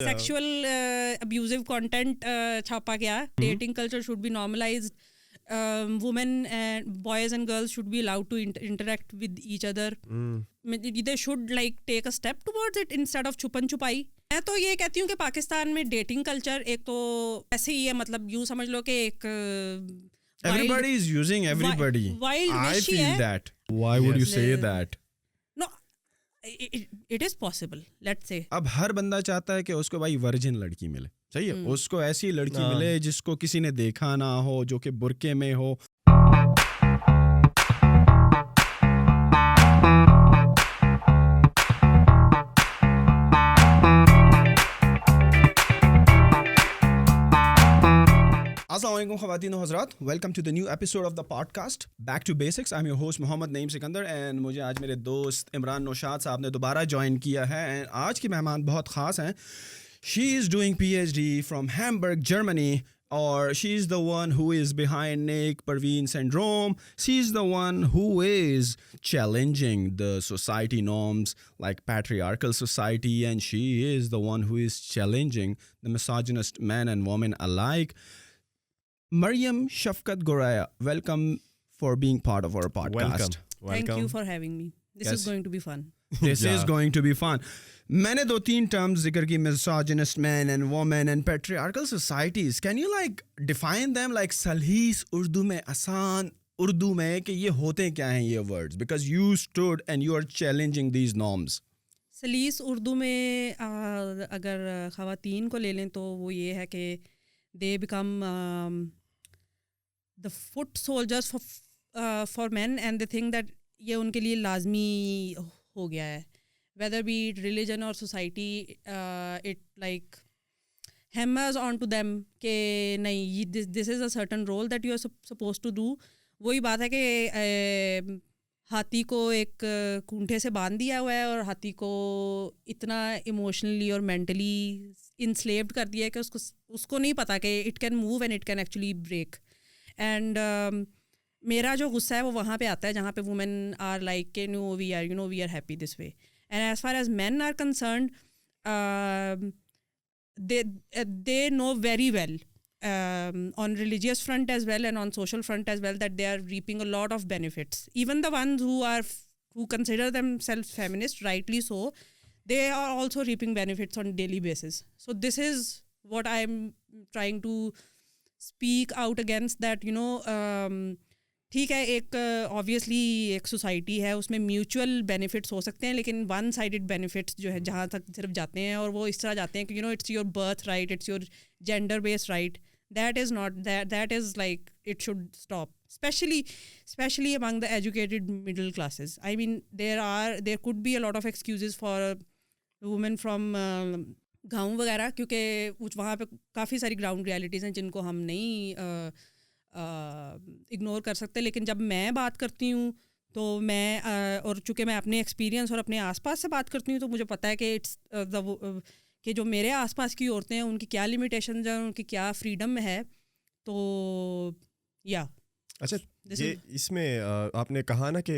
Sexual abusive content छापा गया. Dating culture should be normalized. Women and boys and girls should be allowed to interact with each other. They should like take a step towards it instead of छुपन छुपाई. मैं तो ये कहती हूँ कि पाकिस्तान में डेटिंग कल्चर एक तो ऐसे ही है, मतलब यूँ समझ लो कि एक everybody is using everybody. Wild I wish feel है. that. Why would you say that? No, it is possible. Let's say. अब हर बंदा चाहता है कि उसको भाई वर्जिन लड़की मिले, सही है. उसको ऐसी लड़की मिले जिसको किसी ने देखा ना हो, जो कि बुर्के में हो. Assalamualaikum ख़वातीन और हज़रात, welcome to the new episode of the podcast back to basics. I am your host Mohammad Naeem Sikandar and मुझे आज मेरे दोस्त इमरान नौशाद साहब ने दोबारा ज्वाइन किया है. एंड आज की मेहमान बहुत ख़ास हैं. She is doing PhD from Hamburg, Germany, और she is the one who is behind Nek Parveen syndrome. She is the one who is challenging the society norms like patriarchal society, and she is the one who is challenging the misogynist men and women alike. Maryam Shafkat Goraya, welcome for being part of our podcast. Welcome. Thank you for having me. This is going to be fun. This is going to be fun. मैंने 2-3 terms जिक्र की, misogynist men and women and patriarchal societies. Can you like define them like सलीस Urdu में, आसान उर्दू में, कि ये होते क्या हैं ये words? Because you stood and you are challenging these norms. सलीस Urdu में अगर ख़वातीन को ले लें तो वो ये है कि they become the foot soldiers for men, and they think that ये उनके लिए लाजमी हो गया है. Whether be it religion or society, it like hammers onto them कि नहीं, this is a certain role that you are supposed to do. वही बात है कि हाथी को एक खूंटे से बांध दिया हुआ है और हाथी को इतना इमोशनली और मेंटली इंस्लेव्ड कर दिया है कि उसको नहीं पता कि it can move and it can actually break. And मेरा जो गुस्सा है वो वहाँ पे आता है जहाँ पे वुमेन आर लाइक के no we are happy this way. And as far as man are concerned, they know very well on religious front as well and on social front as well that they are reaping a lot of benefits. Even the ones who consider themselves feminist, rightly so, they are also reaping benefits on daily basis. So this is what I am trying to speak out against, that ठीक है, एक obviously एक society है, उसमें mutual benefits हो सकते हैं, लेकिन वन साइडेड बेनिफिट्स जो है जहाँ तक सिर्फ जाते हैं और वो इस तरह जाते हैं कि it's your birth right, it's your gender based right. That is not that is like it should stop, especially among the educated middle classes. I mean, there could be a lot of excuses for women from गाँव वगैरह, क्योंकि वहाँ पे काफ़ी सारी ground realities हैं जिनको हम नहीं इग्नोर कर सकते. लेकिन जब मैं बात करती हूँ तो मैं और चूँकि मैं अपने एक्सपीरियंस और अपने आसपास से बात करती हूँ तो मुझे पता है कि कि जो मेरे आसपास की औरतें हैं उनकी क्या लिमिटेशंस हैं, उनकी क्या फ्रीडम है. तो या अच्छा, ये इसमें आपने कहा ना कि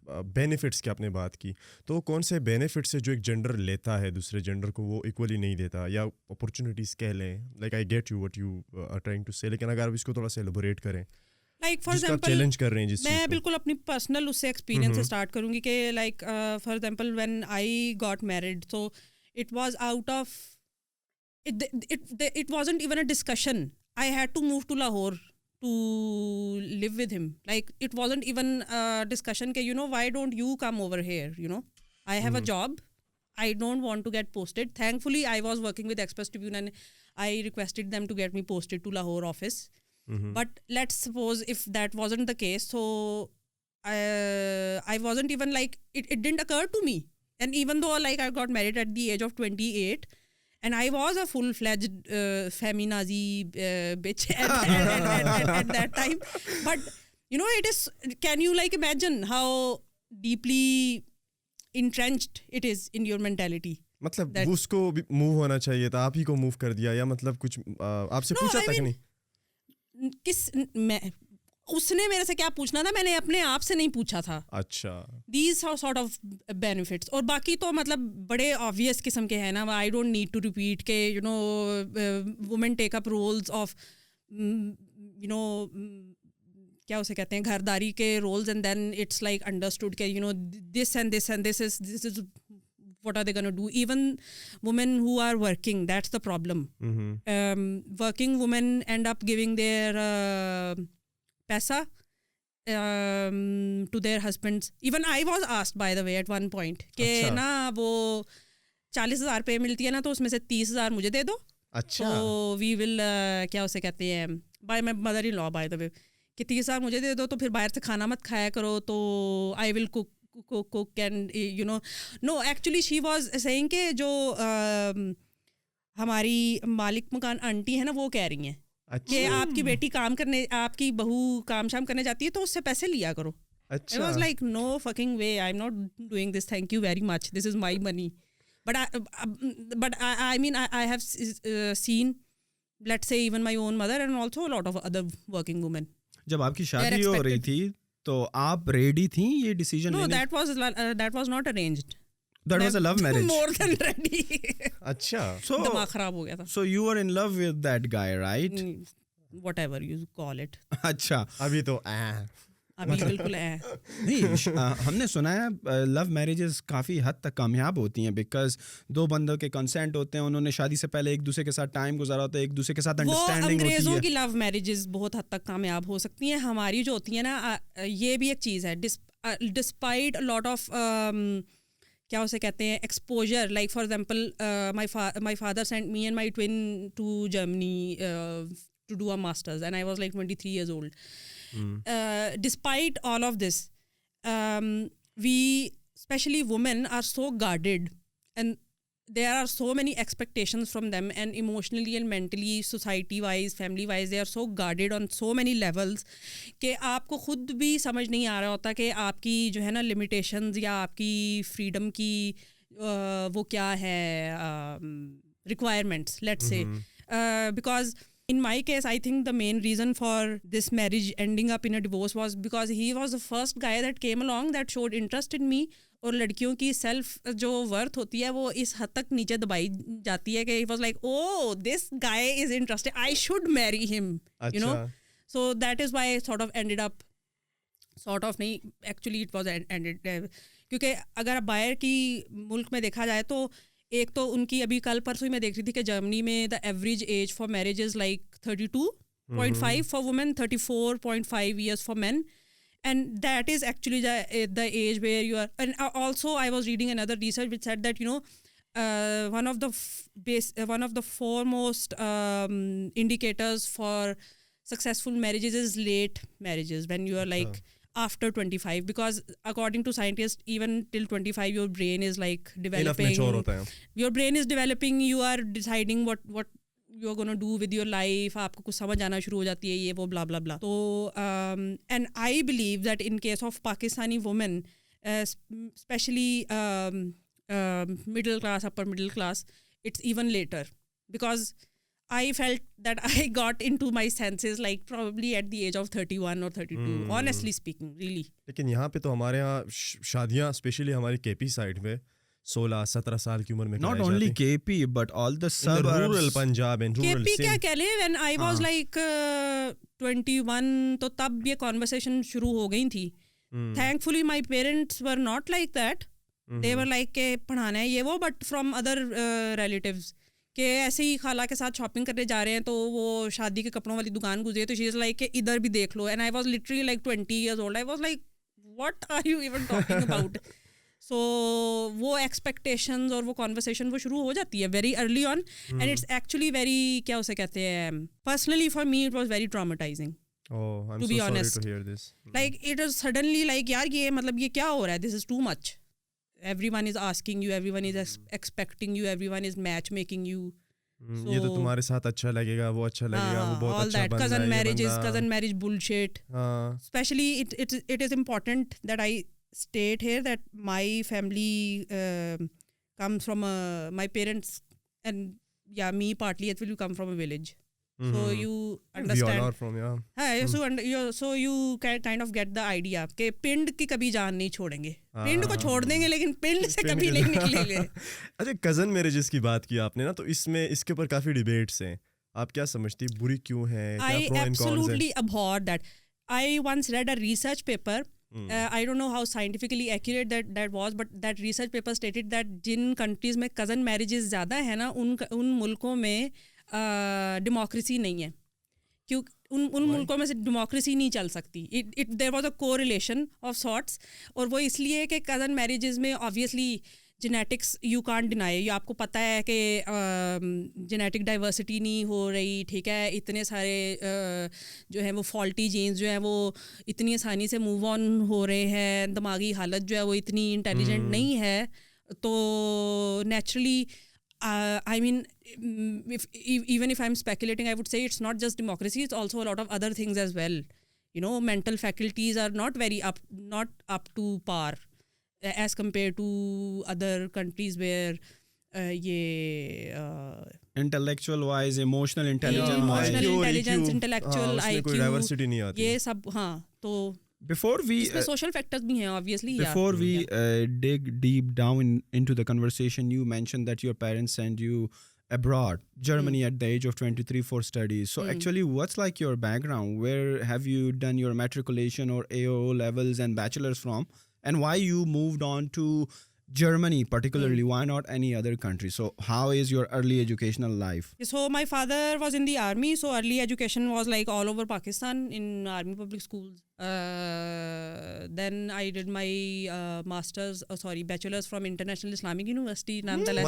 बेनिफिट्स की आपने बात की, तो कौन से बेनिफिट्स है जो एक जेंडर लेता है दूसरे जेंडर को वो इक्वली नहीं देता, या अपॉर्चुनिटीज़ कह लें. Like I get you what you are trying to say, लेकिन अगर आप इसको थोड़ा सा एलैबोरेट करें, लाइक फॉर एग्जांपल चैलेंज कर रहे हैं जिस मैं बिल्कुल अपनी पर्सनल उससे एक्सपीरियंस से स्टार्ट करूँगी कि like for example when I got married, so it was out of it wasn't even a discussion. I had to move to Lahore to live with him. Like, it wasn't even a discussion ke, why don't you come over here, I have a job, I don't want to get posted. Thankfully I was working with Express Tribune and I requested them to get me posted to Lahore office. But let's suppose if that wasn't the case, so I wasn't even like, it didn't occur to me. And even though like I got married at the age of 28 and I was a full-fledged feminazi bitch at that time. But, it is, can you like imagine how deeply entrenched it is in your mentality? मतलब उसको move होना चाहिए था, आप ही को move कर दिया, या मतलब कुछ आपसे पूछा तक नहीं? उसने मेरे से क्या पूछना था, मैंने अपने आप से नहीं पूछा था. अच्छा. These are sort of benefits. और बाकी तो मतलब बड़े obvious किस्म के हैं ना. I don't need to repeat के women take up roles of क्या उसे कहते हैं, घरदारी के roles, and then it's like understood के this and this and this is what are they going to do. Even women who are working, that's the problem. Working women end up giving their paisa to their husbands. Even I was asked, by the way, at one point कि ना वो 40,000 रुपये मिलती है ना, तो उसमें से 30,000 मुझे दे दो. अच्छा. तो we will क्या उसे कहते हैं, by my mother-in-law, by the way, कि 30,000 मुझे दे दो, तो फिर बाहर से खाना मत खाया करो, तो I will cook and no, actually she was saying कि जो हमारी मालिक मकान आंटी है ना, वो कह रही हैं कि आपकी बेटी काम करने, आपकी बहू काम शाम करने जाती है, तो उससे पैसे लिया करो. I was like, no fucking way, I'm not doing this, thank you very much, this is my money. But I mean I have seen, let's say, even my own mother and also a lot of other working women. जब आपकी शादी हो रही थी तो आप ready थी ये डिसीजन लेने? No, that was not arranged. That was a love marriage. More than ready. अच्छा. So दिमाग खराब हो गया था. So you were in love with that guy, right? Whatever you call it. अच्छा. अभी तो अभी बिल्कुल नहीं, हमने सुना है लव मैरिजेस काफ़ी हद तक कामयाब होती हैं बिकॉज दो बंदों के कंसेंट होते हैं, उन्होंने शादी से पहले एक दूसरे के साथ टाइम गुजारा होता है, एक दूसरे के साथ अंडरस्टैंडिंग होती है. अंग्रेज़ों की लव मैरिजेस बहुत हद तक कामयाब हो सकती हैं. हमारी जो होती है ना, ये भी एक चीज़ है, डिस्पाइट लॉट ऑफ क्या उसे कहते हैं, exposure. Like for example my father sent me and my twin to Germany to do a master's, and I was like 23 years old. Despite all of this, we, especially women, are so guarded, and there are so many expectations from them, and emotionally and mentally, society wise, family wise, they are so guarded on so many levels कि आपको खुद भी समझ नहीं आ रहा होता कि आपकी जो है ना limitations या आपकी freedom की वो क्या है, requirements, let's say. Because in my case, I think the main reason for this marriage ending up in a divorce was because he was the first guy that came along that showed interest in me. और लड़कियों की self जो worth होती है वो इस हद तक नीचे दबाई जाती है कि he was like, oh, this guy is interested, I should marry him. You know, so that is why I sort of ended up, sort of नहीं, actually it was ended. क्योंकि अगर बाहर की मुल्क में देखा जाए तो एक तो उनकी अभी कल परसों ही मैं देख रही थी कि जर्मनी में the average age for marriage is like 32.5 for women, 34.5 years for men, and that is actually the age where you are. And also I was reading another research which said that one of the foremost indicators for successful marriages is late marriages, when you are like after 25, because according to scientists even till 25 your brain is like developing, your brain is developing, you are deciding what you are going to do with your life, आपको कुछ समझ आना शुरू हो जाती है, ये वो blah blah blah. So and I believe that in case of Pakistani women, especially middle class, upper middle class, it's even later, because I felt that I got into my senses like probably at the age of 31 or 32, honestly speaking, really. लेकिन यहाँ पे तो हमारे यहाँ शादियाँ specially हमारी KP side में 16-17 साल की उम्र में not only KP but all the suburbs, rural Punjab and rural KP क्या कह ले, when I was like 21 तो तब ये conversation शुरू हो गई थी. Thankfully my parents were not like that. They were like के पढ़ाना है ये वो, but from other relatives कि ऐसे ही खाला के साथ शॉपिंग करने जा रहे हैं तो वो शादी के कपड़ों वाली दुकान गुजरे तो शी इज़ लाइक कि इधर भी देख लो. And I was literally like 20 years old. I was like what are you even talking about. So वो एक्सपेक्टेशंस और वो कॉन्वर्सेशन वो शुरू हो जाती है very early on, and it's actually very क्या उसे कहते हैं, personally for me it was very traumatising. Oh, I'm to so be sorry honest. to hear this. Like it was suddenly like यार ये मतलब ये क्या हो रहा है, this is too much. Everyone is asking you, everyone is expecting you, everyone is matchmaking you. ये तो तुम्हारे साथ अच्छा लगेगा, वो अच्छा लगेगा, वो बहुत all अच्छा that बंदा cousin है, marriages, cousin marriage bullshit. Especially it is important that I state here that my family comes from my parents and me partly it will come from a village. So you We all understand. are from, yeah. हाँ, so you can kind of get the idea कि पिंड की कभी जान नहीं छोड़ेंगे, पिंड को छोड़ देंगे लेकिन पिंड से कभी नहीं निकलेंगे. अच्छा, कज़न मैरिजेस की बात की आपने ना, तो इसमें इसके ऊपर काफ़ी डिबेट्स हैं. आप क्या समझती हैं, बुरी क्यों है, क्या I प्रो एंड कॉन्स हैं? absolutely abhor that. I once read a research paper. I don't know how scientifically accurate that was, but that research paper stated that जिन countries में cousin marriages ज़्यादा है ना, उन मुल्कों में डेमोक्रेसी नहीं है. क्यों उन मुल्कों में से डेमोक्रेसी नहीं चल सकती. It there was a correlation of sorts, और वो इसलिए कि कज़न मैरिजेस में obviously genetics you can't deny. आपको पता है कि जेनेटिक डाइवर्सिटी नहीं हो रही, ठीक है, इतने सारे जो है वो फॉल्टी जीन्स जो है वो इतनी आसानी से मूव ऑन हो रहे हैं, दिमागी हालत जो है वो इतनी इंटेलिजेंट नहीं है. तो naturally I mean, even if I'm speculating, I would say it's not just democracy; it's also a lot of other things as well. You know, mental faculties are not up to par as compared to other countries where intellectual wise, emotional intelligence wise, emotional intelligence, intellectual उसमें कोई IQ, diversity नहीं आती. ये सब. हाँ, तो before we इसमें social factors भी हैं obviously. before we dig deep down into the conversation, you mentioned that your parents sent you abroad, Germany, at the age of 23 for studies. So actually, what's like your background? Where have you done your matriculation or AO levels and bachelor's from, and why you moved on to Germany particularly? Why not any other country? So how is your early educational life? So my father was in the army, so early education was like all over Pakistan in army public schools. Then I did my bachelor's from International Islamic University, nonetheless.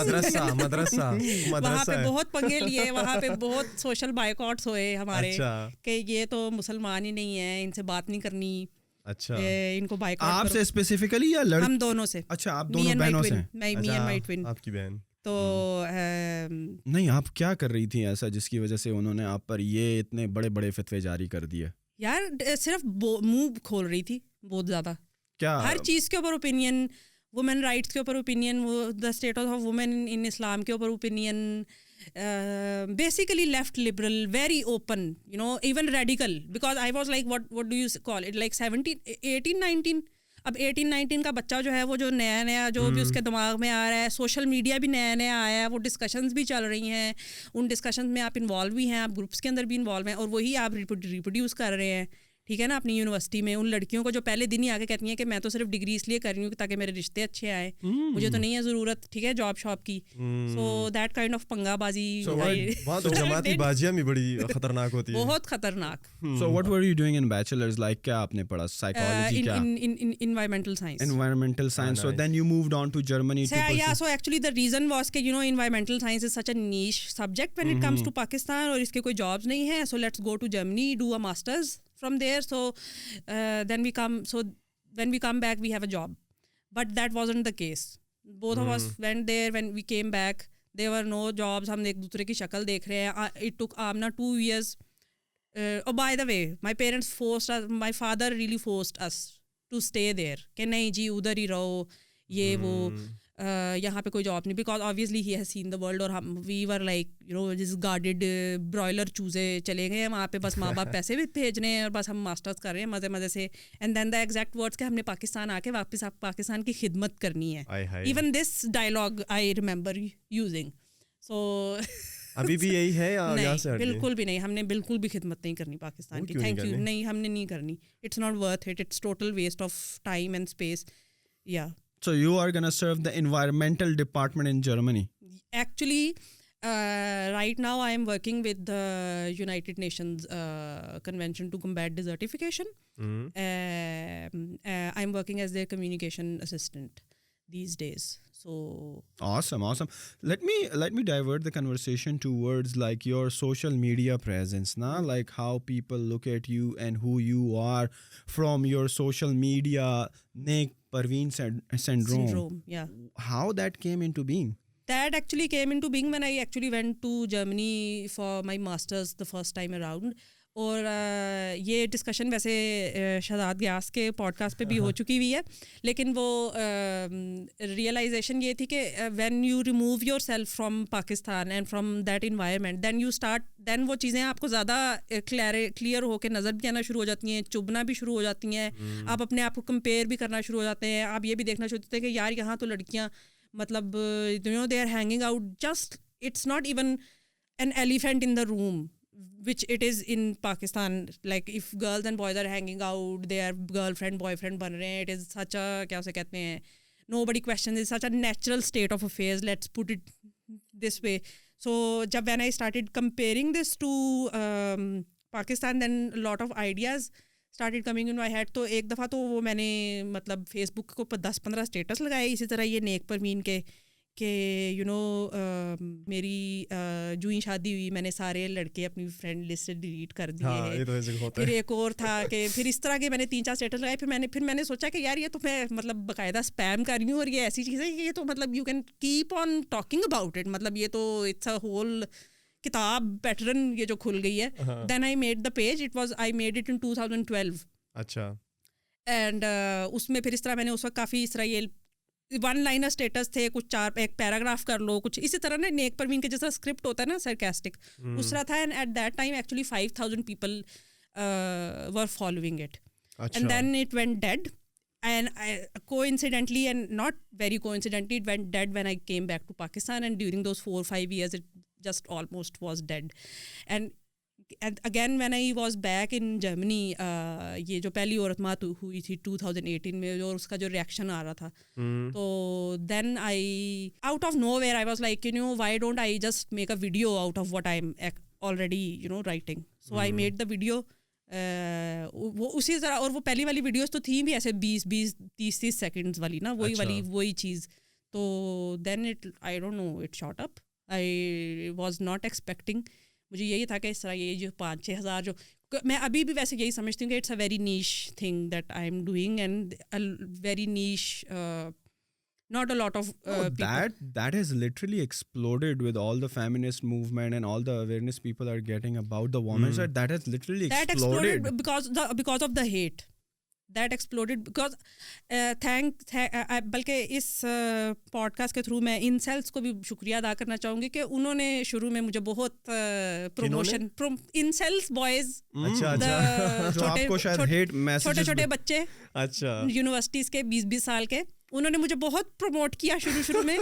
मदरसा वहाँ पे बहुत पंगे लिए, वहाँ पे बहुत social बायकॉट्स हुए हमारे. अच्छा. कि ये तो मुसलमान ही नहीं है, इनसे बात नहीं करनी. अच्छा. इनको बायकॉट. आपसे स्पेसिफिकली या हम दोनों से. अच्छा, आप दोनों बहनों से. me and my twin. आपकी बहन. तो नहीं, आप क्या कर रही थी ऐसा जिसकी वजह से उन्होंने आप पर ये इतने बड़े बड़े फतवे जारी कर दिए? यार सिर्फ मुंह खोल रही थी बहुत ज़्यादा. क्या हर चीज़ के ऊपर ओपिनियन, वुमेन राइट्स के ऊपर opinion, the status of women in Islam के ऊपर opinion. Basically left liberal, very open, you know, even radical, because I was like, what do you call it, like 18, 19. अब 18-19 का बच्चा जो है वो जो नया जो भी उसके दिमाग में आ रहा है, सोशल मीडिया भी नया आया है, वो डिस्कशंस भी चल रही हैं, उन डिस्कशंस में आप इन्वॉल्व भी हैं, आप ग्रुप्स के अंदर भी इन्वॉल्व हैं, और वही आप रिप्रोड्यूस कर रहे हैं, ठीक है ना, अपनी यूनिवर्सिटी में उन लड़कियों को जो पहले दिन ही आके कहती हैं कि मैं तो सिर्फ डिग्री इसलिए कर रही हूँ ताकि मेरे रिश्ते अच्छे आए, मुझे तो नहीं है ज़रूरत, ठीक है, जॉब शॉप की. सो दैट काइंड ऑफ पंगाबाजी. वहाँ तो जमाती बाजियाँ भी बड़ी खतरनाक होती है. बहुत खतरनाक. So what were you doing in bachelor's? Like क्या आपने पढ़ा? Psychology क्या? In environmental science. Environmental science. So nice. then you moved on to Germany to pursue. Yeah, so actually the reason was कि, you know, environmental science is such a niche subject when it comes to Pakistan, और इसके कोई jobs नहीं है, so let's go to Germany, do a master's from there. So when we come back, we have a job. But that wasn't the case. Both of us went there. When we came back, there were no jobs. हम एक दूसरे की शक्ल देख रहे हैं. It took Amna 2 years. Oh, by the way, my parents forced us, my father really forced us to stay there. कि नहीं जी, उधर ही रहो, ये वो, यहाँ पे कोई जॉब नहीं, because obviously he has seen the world, और हम we were like, you know, this guarded broiler चूजे चले गए हैं वहाँ पे, बस माँ बाप पैसे भी भेज रहे हैं और बस हम मास्टर्स कर रहे हैं मज़े से. And then the exact words कि हमने पाकिस्तान आके वापस आप पाकिस्तान की खिदमत करनी है. Even this dialogue I remember using. So अभी भी यही है या यहाँ से हटिए? बिल्कुल भी नहीं, हमने बिल्कुल भी खिदमत नहीं करनी पाकिस्तान की. थैंक यू, नहीं हमने नहीं करनी. It's not worth it. It's total waste of time and space. Yeah. So you are gonna serve the environmental department in Germany. Actually, right now I am working with the United Nations Convention to Combat Desertification. I'm working as their communication assistant these days. So Awesome. Let me divert the conversation towards like your social media presence, na? Like how people look at you and who you are from your social media. Nick Parveen syndrome. Yeah. How that came into being? That actually came into being when I actually went to Germany for my master's the first time around. और ये discussion वैसे Shahzad gas के podcast पे भी हो चुकी हुई है, लेकिन वो रियलाइजेशन ये थी कि when you remove yourself from Pakistan and from that environment then वो चीज़ें आपको ज़्यादा क्लियर होकर नज़र भी आना शुरू हो जाती हैं, चुभना भी शुरू हो जाती हैं, आप अपने आप को कंपेयर भी करना शुरू हो जाते हैं, आप ये भी देखना शुरू होते हैं कि यार यहाँ तो लड़कियाँ मतलब they are hanging out, just it's not even an elephant in the room, which it is in Pakistan. Like if girls and boys are hanging out, they are girlfriend boyfriend ban rahe hain, it is such a क्या उसे कहते हैं, nobody questions, it's such a natural state of affairs, let's put it this way. So जब when I started comparing this to Pakistan, then a lot of ideas started coming in my head. तो एक दफ़ा तो वो मैंने मतलब Facebook को 10-15 status लगाए इसी तरह ये नेक परवीन के कि मेरी जो ही शादी हुई मैंने सारे लड़के अपनी फ्रेंड लिस्ट से डिलीट कर दिए हैं। तो फिर एक और था कि फिर इस तरह के मैंने 3-4 स्टेटस लगाए, फिर मैंने सोचा कि यार ये तो मैं मतलब बाकायदा स्पैम कर रही हूँ और ये ऐसी चीज़ है कि ये तो मतलब you can keep on talking about it, मतलब ये तो इट्स अ होल किताब पैटर्न ये जो खुल गई है। Then I made the page, I made it in 2012। अच्छा। एंड उसमें फिर इस तरह मैंने उस वक्त काफ़ी इस तरह ये वन लाइनर स्टेटस थे, कुछ एक पैराग्राफ कर लो, कुछ इसी तरह ना नेक परवीन के जैसा स्क्रिप्ट होता है ना सरकास्टिक, उस तरह था। And at that time actually 5,000 people were following it, and then it went dead, and coincidentally and not very coincidentally it went dead when I came back to Pakistan, and during those 4-5 years it just almost was dead. And again when I was back in Germany, ये जो पहली औरत मात हुई थी 2018 में और उसका जो रिएक्शन आ रहा था, तो then I out of nowhere I was like, why don't I just make a video out of what I'm already writing. So I made the video. वो उसी तरह, और वो पहली वाली वीडियोस तो थी भी ऐसे 20-30 सेकंड्स वाली ना, वही चीज़। तो then it I don't know it shot up, I was not expecting, मुझे यही था कि इस तरह ये जो 5-6 हज़ार जो मैं अभी भी वैसे यही समझती हूँ कि it's a very niche thing that I am doing, and a very niche, not a lot of people. That has literally exploded with all the feminist movement and all the awareness people are getting about the women's right. That has literally exploded because of the hate. That exploded because बल्कि इस podcast के through मैं इंसेल्स को भी शुक्रिया अदा करना चाहूँगी कि उन्होंने शुरू में मुझे बहुत प्रमोशन, इंसेल्स बॉयज, छोटे बच्चे यूनिवर्सिटीज़ के 20-20 साल के, उन्होंने मुझे बहुत प्रमोट किया शुरू में।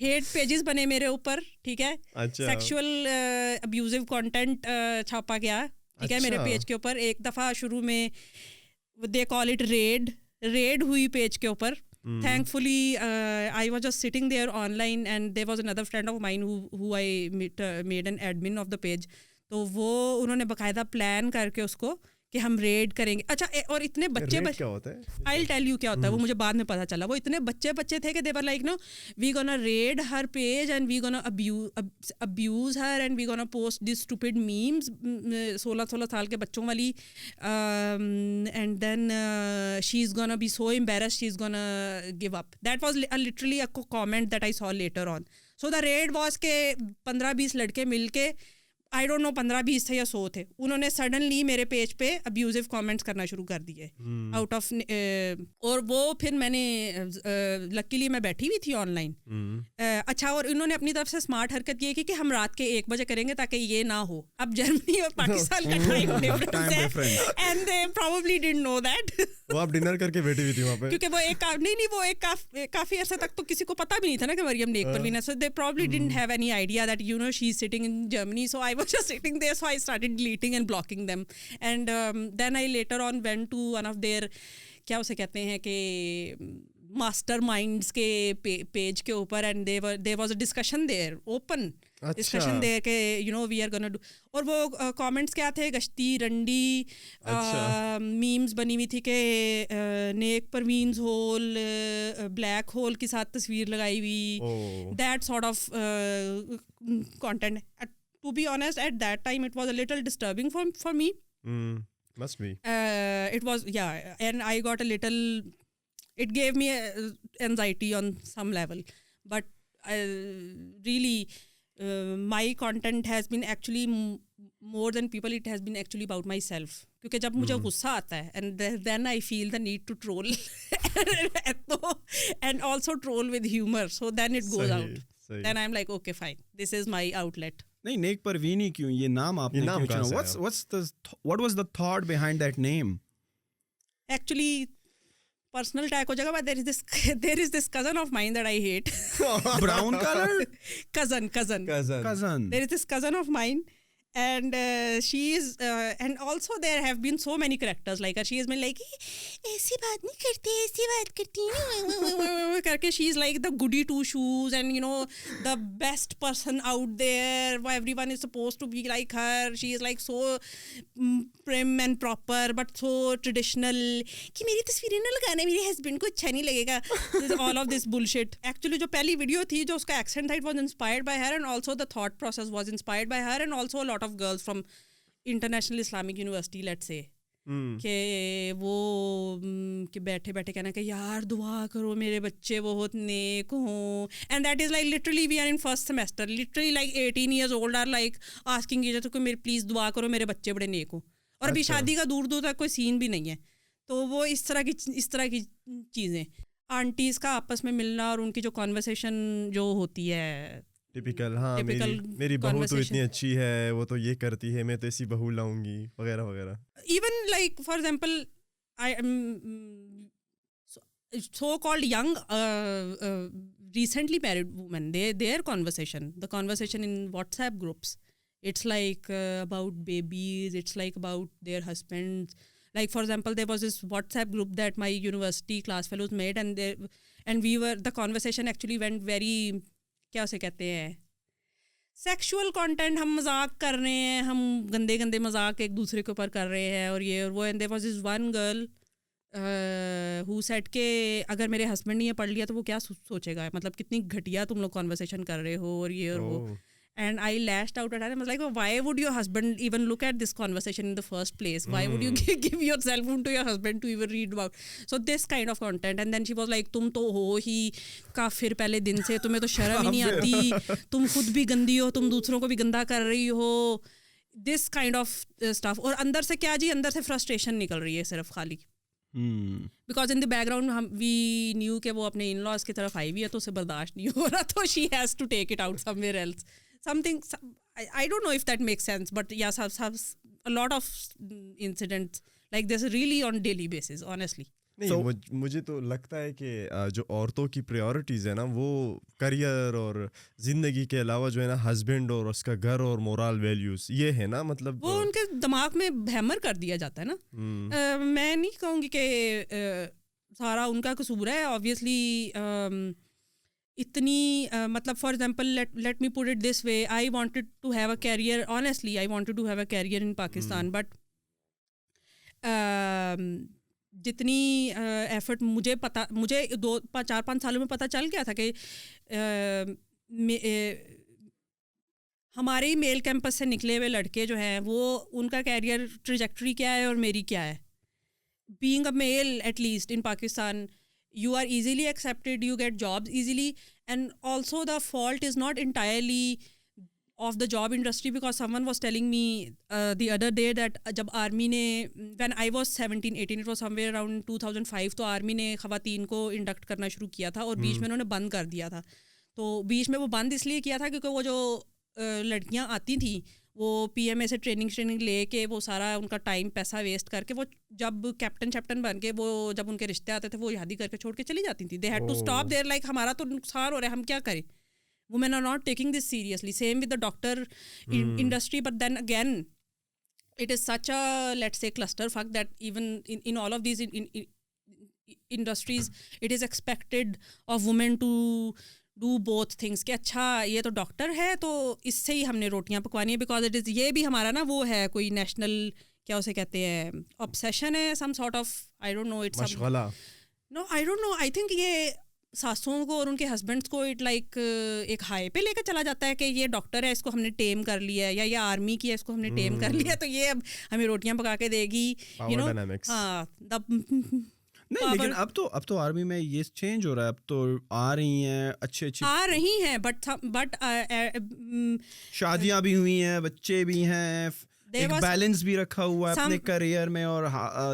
हेट पेजेस बने मेरे ऊपर, ठीक है, सेक्सुअल अब्यूजिव कंटेंट छापा गया, ठीक है, मेरे पेज के ऊपर। एक दफ़ा शुरू में दे कॉल इट रेड हुई पेज के ऊपर। Thankfully, I was just sitting there online and there was another friend of mine who I made an admin of the page. तो वो उन्होंने बाकायदा प्लान करके उसको कि हम रेड करेंगे। अच्छा, और इतने बच्चे क्या होता है? I'll tell you क्या होता है, वो मुझे बाद में पता चला। वो इतने बच्चे थे कि they were like, we gonna raid her page and we gonna abuse her and we gonna post these stupid memes, 16 साल के बच्चों वाली, and then she's gonna be so embarrassed, she's gonna give up. That was literally a comment that I saw later on. So the raid was के 15-20 लड़के मिलके, आई don't no 15-20 थे या 100 थे, उन्होंने सडनली मेरे पेज पे अब्यूजिव कमेंट्स करना शुरू कर दिए आउट ऑफ, और वो फिर मैंने लकीली मैं बैठी हुई थी ऑनलाइन। अच्छा, और उन्होंने अपनी तरफ से स्मार्ट हरकत ये की कि हम रात के 1 बजे करेंगे ताकि ये ना हो। अब जर्मनी और पाकिस्तान का टाइम डिफरेंस है and they probably didn't know that. वो आप डिनर करके बैठी हुई थी वहाँ पे, क्योंकि वो काफी अर्से तक तो किसी को पता भी नहीं था ना कि मरियम नेक परवीन है, so they probably didn't have any idea that she is sitting in Germany. So I was just sitting there, so I started deleting and blocking them, and then I later on went to one of their, क्या उसे कहते हैं कि masterminds के page के ऊपर, and there was a discussion there, open discussion there कि we are gonna do, और वो comments क्या थे, गश्ती रंडी memes बनी हुई थी कि नेक परवीन्स होल ब्लैक होल के साथ तस्वीर लगाई हुई, that sort of content. To be honest, at that time it was a little disturbing for me. Must be. It was, yeah, and I got a little, it gave me anxiety on some level, but really my content has been actually more than people, it has been actually about myself. क्योंकि जब मुझे गुस्सा आता है and then I feel the need to troll and also troll with humor, so then it goes out. Then I'm like, okay, fine, this is my outlet. नहीं, नेक परवीनी क्यों, ये नाम आपने क्यों चुना? What was the thought behind that name? Actually, personal tag हो जाएगा, but there is this cousin of mine that I hate. Brown color? cousin. There is this cousin of mine, and she is, and also there have been so many characters like her. She has been like, ऐसी बात नहीं करते, ऐसी बात करती नहीं करके. She is like the goody two shoes, and you know, the best person out there. Everyone is supposed to be like her. She is like so prim and proper, but so traditional. कि मेरी तस्वीरें ना लगाना, मेरे husband को अच्छा नहीं लगेगा. All of this bullshit. Actually, जो पहली video थी, जो उसका accent था, it was inspired by her, and also the thought process was inspired by her, and also a lot of girls from International Islamic University, let's say, कि वो कि बैठे बैठे कहना कि यार दुआ करो मेरे बच्चे बहुत नेक हों, and that is like literally we are in first semester, literally like 18 years old are like asking each other कि मेरे प्लीज़ दुआ करो मेरे बच्चे बड़े नेक हों, और अभी शादी का दूर दूर तक कोई सीन भी नहीं है. तो वो इस तरह की चीज़ें, आंटीज़ का आपस में मिलना और उनकी जो कॉन्वर्सेशन जो होती है, टिपिकल. हाँ, मेरी बहू तो इतनी अच्छी है, वो तो ये करती है, मैं तो ऐसी बहू लाऊंगी वगैरह वगैरह. Even like for example, I am so called young recently married women, their conversation, the conversation in WhatsApp groups, it's like about babies, it's like about their husbands. Like for example, there was this WhatsApp group that my university class fellows made, and the conversation actually went very, क्या उसे कहते हैं, sexual content, हम मजाक कर रहे हैं, हम गंदे गंदे मजाक एक दूसरे के ऊपर कर रहे हैं और ये और वो. And there was this one girl who said के अगर मेरे हस्बैंड ने ये पढ़ लिया तो वो क्या सोचेगा, मतलब कितनी घटिया तुम लोग कॉन्वर्सेशन कर रहे हो और ये और वो. And I lashed out at her. I was like, oh, why would your husband even look at this conversation in the first place? Why would you give your cell phone to your husband to even read about? So this kind of content. And then she was like, तुम तो हो ही काफिर पहले दिन से, तुम्हें तो शर्म ही नहीं आती, तुम खुद भी गंदी हो, तुम दूसरों को भी गंदा कर रही हो. This kind of stuff. और अंदर से क्या जी, अंदर से frustration निकल रही है सिर्फ खाली. Because in the background we knew कि वो अपने in-laws की तरफ आई हुई है, तो उसे बर्दाश्त नहीं हो रहा, तो she has to take it out somewhere else. I don't know if that makes sense, but yes, have a lot of incidents like this really on daily basis, honestly. नहीं, मुझे तो लगता है कि जो औरतों की प्रायोरिटीज़ है ना, वो करियर और ज़िंदगी के अलावा जो है ना, हस्बैंड और उसका घर और मोरल वैल्यूज़, ये है ना, मतलब वो उनके दिमाग में हैमर कर दिया जाता है ना. मैं नहीं कहूँगी कि सारा उनका कसूर है, ऑब्वियसली. इतनी मतलब for example let me put it this way, I wanted to have a career, honestly I wanted to have a career in Pakistan, but जितनी एफर्ट मुझे 4-5 सालों में पता चल गया था कि हमारे ही मेल कैंपस से निकले हुए लड़के जो हैं वो, उनका कैरियर ट्रैजेक्टरी क्या है और मेरी क्या है. Being a male at least in Pakistan, you are easily accepted, you get jobs easily, and also the fault is not entirely of the job industry, because someone was telling me the other day that जब army ने, when I was 17-18, it was somewhere around 2005, तो army ने ख़वातीन को induct करना शुरू किया था और बीच में उन्होंने बंद कर दिया था. तो बीच में वो बंद इसलिए किया था क्योंकि वो जो लड़कियां आती थी वो PMA से ट्रेनिंग लेके वो सारा उनका टाइम पैसा वेस्ट करके वो जब कैप्टन बन के वो जब उनके रिश्ते आते थे वो शादी करके छोड़ के चली जाती थी. They had to stop there, like हमारा तो नुकसान हो रहा है, हम क्या करें. Women are not taking this seriously. Same with the doctor industry, but then again it is such a, let's say, clusterfuck that even in all of these industries it is expected of women to do both things. कि अच्छा ये तो doctor है तो इससे ही हमने रोटियां पकवानी है, बिकॉज इट इज़, ये भी हमारा ना वो है कोई नेशनल, क्या उसे कहते हैं, ऑब्सेशन है, some sort of, I don't know, it's no, I don't know, I think ये सासुओं को और उनके हस्बैंड्स को इट लाइक एक हाई पे लेकर चला जाता है कि ये डॉक्टर है, इसको हमने टेम कर लिया है, या ये आर्मी की है, इसको हमने टेम कर लिया, तो ये अब हमें रोटियां पका के देगी, यू नो. हाँ, नहीं, लेकिन अब तो आर्मी में ये चेंज हो रहा है, अब तो आ रही हैं अच्छी आ रही हैं, बट शादियां भी हुई हैं, बच्चे भी हैं, एक बैलेंस भी रखा हुआ है अपने करियर में और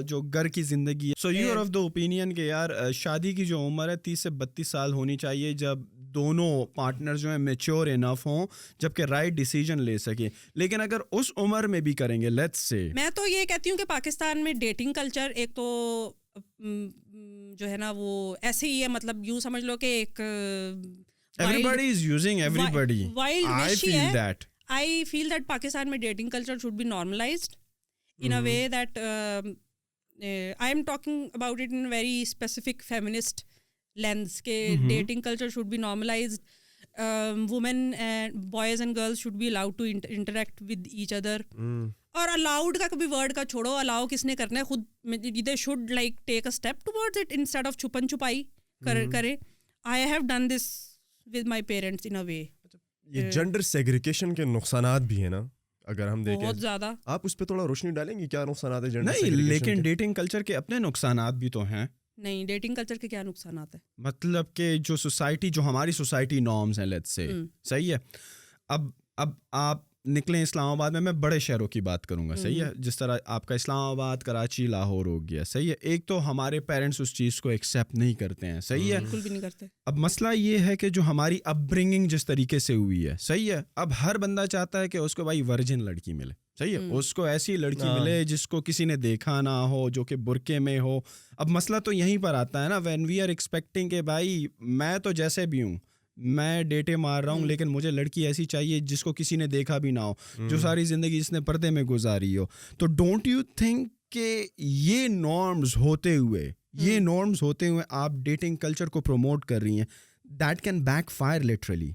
जो घर की जिंदगी है. So you are of the opinion कि यार शादी की जो उम्र है 30 से 32 साल होनी चाहिए, जब दोनों पार्टनर जो है मैच्योर इनफ हों, जबकि राइट डिसीजन ले सके. लेकिन अगर उस उम्र में भी करेंगे, लेट्स से, मैं तो ये कहती हूँ कि पाकिस्तान में डेटिंग कल्चर एक तो जो है ना वो ऐसे ही है, मतलब यूँ समझ लो कि एक everybody is using everybody. I feel that. I feel that Pakistan में dating culture should be normalized in a way that I am talking about it in a very specific feminist lens के dating culture should be normalized. Women and boys and girls should be allowed to interact with each other. और allowed का कभी word का छोड़ो, allow किसने करना है, खुद they should like take a step towards it instead of छुपन छुपाई करे. I have done this with my parents in a way. ये जेंडर सेग्रीगेशन के नुकसानात भी है ना, अगर हम देखें बहुत ज़्यादा. आप उस पर थोड़ा रोशनी डालेंगे, क्या नुकसानात है जेंडर नहीं, लेकिन डेटिंग कल्चर के अपने नुकसानात भी तो हैं. नहीं, डेटिंग कल्चर के क्या नुकसानात है? मतलब कि जो सोसाइटी, जो हमारी सोसाइटी नॉर्म्स हैं, लेट्स से, सही है. अब आप निकले इस्लामाबाद में, मैं बड़े शहरों की बात करूंगा, सही है, जिस तरह आपका इस्लामाबाद, कराची, लाहौर हो गया, सही है. एक तो हमारे पेरेंट्स उस चीज़ को एक्सेप्ट नहीं करते हैं, सही है, बिल्कुल भी नहीं करते. अब मसला ये है कि जो हमारी अपब्रिंगिंग जिस तरीके से हुई है, सही है, अब हर बंदा चाहता है कि उसको भाई वर्जिन लड़की मिले, सही है, उसको ऐसी लड़की मिले जिसको किसी ने देखा ना हो, जो कि बुरके में हो. अब मसला तो यहीं पर आता है ना, व्हेन वी आर एक्सपेक्टिंग कि भाई मैं तो जैसे भी हूँ, मैं डेटे मार रहा हूँ, लेकिन मुझे लड़की ऐसी चाहिए जिसको किसी ने देखा भी ना हो, जो सारी जिंदगी जिसने पर्दे में गुजारी हो. तो डोंट यू थिंक कि ये नॉर्म्स होते हुए आप डेटिंग कल्चर को प्रमोट कर रही हैं, that can backfire literally.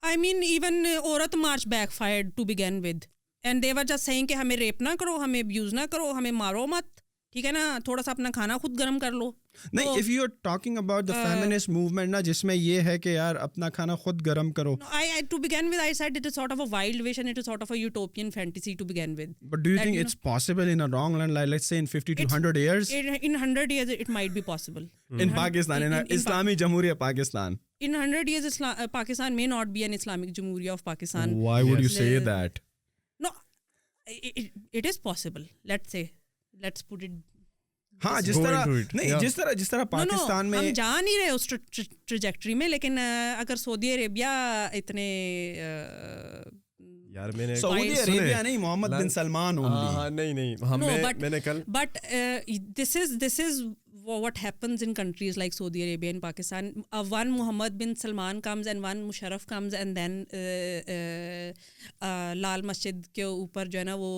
I mean even Aurat March backfired to begin with, and they were just saying कि हमें रेप ना करो, हमें अब्यूज ना करो, हमें मारो मत, ठीक है ना, थोड़ा सा अपना खाना खुद गर्म कर लो. नहीं, if you are talking about the feminist movement ना, जिसमें ये है कि यार अपना खाना खुद गर्म करो. I to begin with, I said it is sort of a wild vision, it is sort of a utopian fantasy to begin with. But do you think it's possible in a long run, like let's say in 50 to 100 years? In 100 years, it might be possible. In Pakistan, in Islamic Jamhuriya Pakistan. In 100 years, Pakistan may not be an Islamic Jamhuriya of Pakistan. Why would you say that? No, it is possible. Let's put it. हाँ, जिस तरह पाकिस्तान में हम जा नहीं रहे उस trajectory में, लेकिन अगर सऊदी अरेबिया इतने यार, मैंने सऊदी अरेबिया नहीं, मोहम्मद बिन सलमान मैंने कल, but this is what happens in countries like Saudi Arabia and Pakistan. One Mohammed bin Salman comes and one Musharraf comes, and then लाल मस्जिद के ऊपर जो है ना वो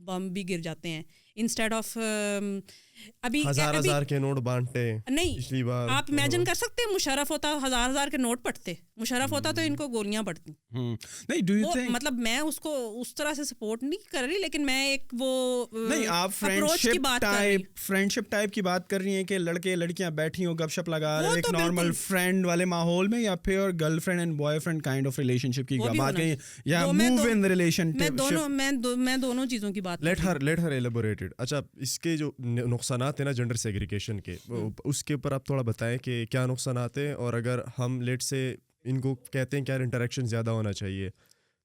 बम भी गिर जाते हैं. इंस्टेड ऑफ अभी हजार के नोट बांटते नहीं, पिछली बार आप इमेजिन कर सकते हैं, मुशर्रफ होता हजार के नोट पड़ते, मुशर्रफ होता तो इनको गोलियां पड़ती. नहीं, डू यू थिंक, मतलब मैं उसको उस तरह से सपोर्ट नहीं कर रही, लेकिन मैं एक वो नहीं, आप फ्रेंडशिप टाइप की बात कर रही हैं कि लड़के लड़कियां बैठी हो, गपशप लगा रहे, एक नॉर्मल फ्रेंड वाले माहौल में, या फिर girlfriend and boyfriend kind of relationship की बात करें, या मूव इन रिलेशनशिप. मैं दोनों चीजों की बात, लेट हर एलेबोरेटेड. अच्छा, इसके जो नुकसानात है ना जेंडर सेग्रीगेशन के, उसके ऊपर आप थोड़ा बताएं कि क्या नुकसानात हैं, और अगर हम लेट से इनको कहते हैं कि यार इंटरेक्शन ज़्यादा होना चाहिए,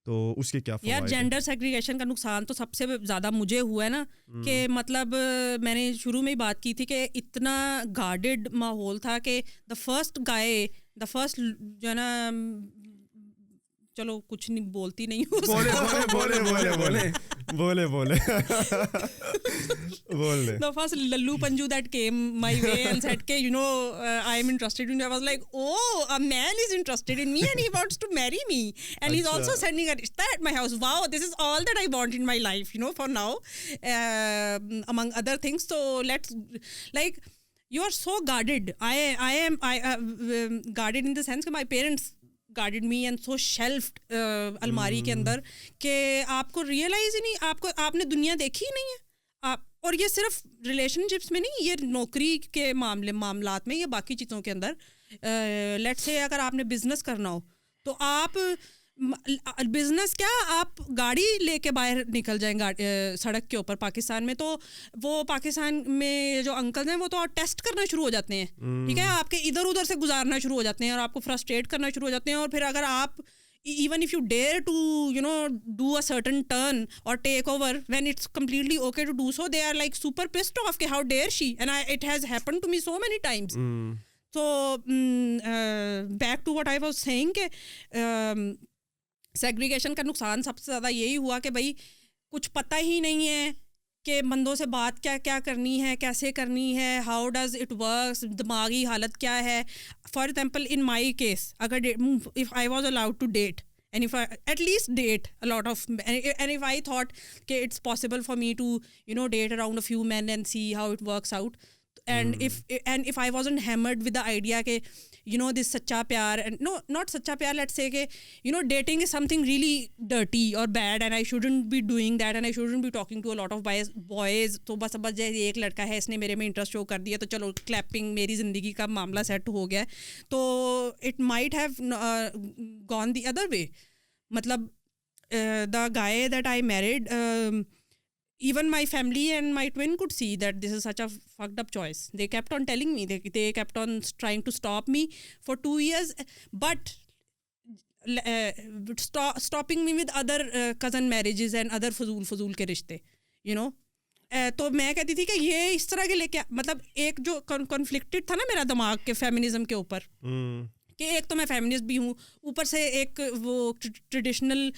तो उसके क्या फायदे? यार, जेंडर सेग्रीगेशन का नुकसान तो सबसे ज़्यादा मुझे हुआ है ना, कि मतलब मैंने शुरू में ही बात की थी कि इतना गार्डेड माहौल था कि द फर्स्ट जो है ना, चलो कुछ नहीं बोलती नहीं हूँ, बोले the first lallu panju that came my way and said ke I am interested in you. I was like, oh, a man is interested in me and he wants to marry me, and he's also sending a rishta at my house. Wow, this is all that I want in my life, for now, among other things. So let's, like, you are so guarded. I am guarded in the sense that my parents guarded me and so shelved अलमारी के अंदर, कि आपको realise ही नहीं, आपने दुनिया देखी ही नहीं है आप. और ये सिर्फ रिलेशनशिप्स में नहीं, ये नौकरी के मामलात में, ये बाकी चीज़ों के अंदर. लेट्स से अगर आपने बिजनेस करना हो, तो आप बिजनेस क्या, आप गाड़ी लेके बाहर निकल जाएंगे सड़क के ऊपर पाकिस्तान में, तो वो पाकिस्तान में जो अंकल हैं वो तो टेस्ट करना शुरू हो जाते हैं, ठीक है, आपके इधर उधर से गुजारना शुरू हो जाते हैं और आपको फ्रस्ट्रेट करना शुरू हो जाते हैं. और फिर अगर आप even if you dare to, you know, do a certain turn or take over when it's completely okay to do so, they are like super pissed off ke how dare she, and it has happened to me so many times. So back to what I was saying कि segregation का नुकसान सबसे ज़्यादा यही हुआ कि भाई कुछ पता ही नहीं है कि बंदों से बात क्या क्या करनी है, कैसे करनी है, हाउ डज इट वर्क्स, दिमागी हालत क्या है. For example in my case, अगर if I was allowed to date and if I at least date a lot of, and if I thought okay, it's possible for me to, you know, date around a few men and see how it works out, and if I wasn't hammered with the idea ke, you know, this sacha pyar, and no, not sacha pyar, let's say ke, you know, dating is something really dirty or bad and I shouldn't be doing that and I shouldn't be talking to a lot of boys, तो बस जैसे एक लड़का है इसने मेरे में interest show कर दिया तो चलो क्लैपिंग, मेरी ज़िंदगी का मामला सेट हो गया. तो it might have gone the other way. मतलब the guy that I married, even my family and my twin could see that this is such a fucked up choice. They kept on telling me, they kept on trying to stop me for 2 years, but stopping me with other cousin marriages and other फजूल के रिश्ते, you know. तो मैं कहती थी कि ये इस तरह के लेके, मतलब एक जो कॉन्फ्लिक्टेड था ना मेरा दिमाग के फेमिनिज्म के ऊपर, कि एक तो मैं फेमिनिस्ट भी हूँ, ऊपर से एक वो ट्रेडिशनल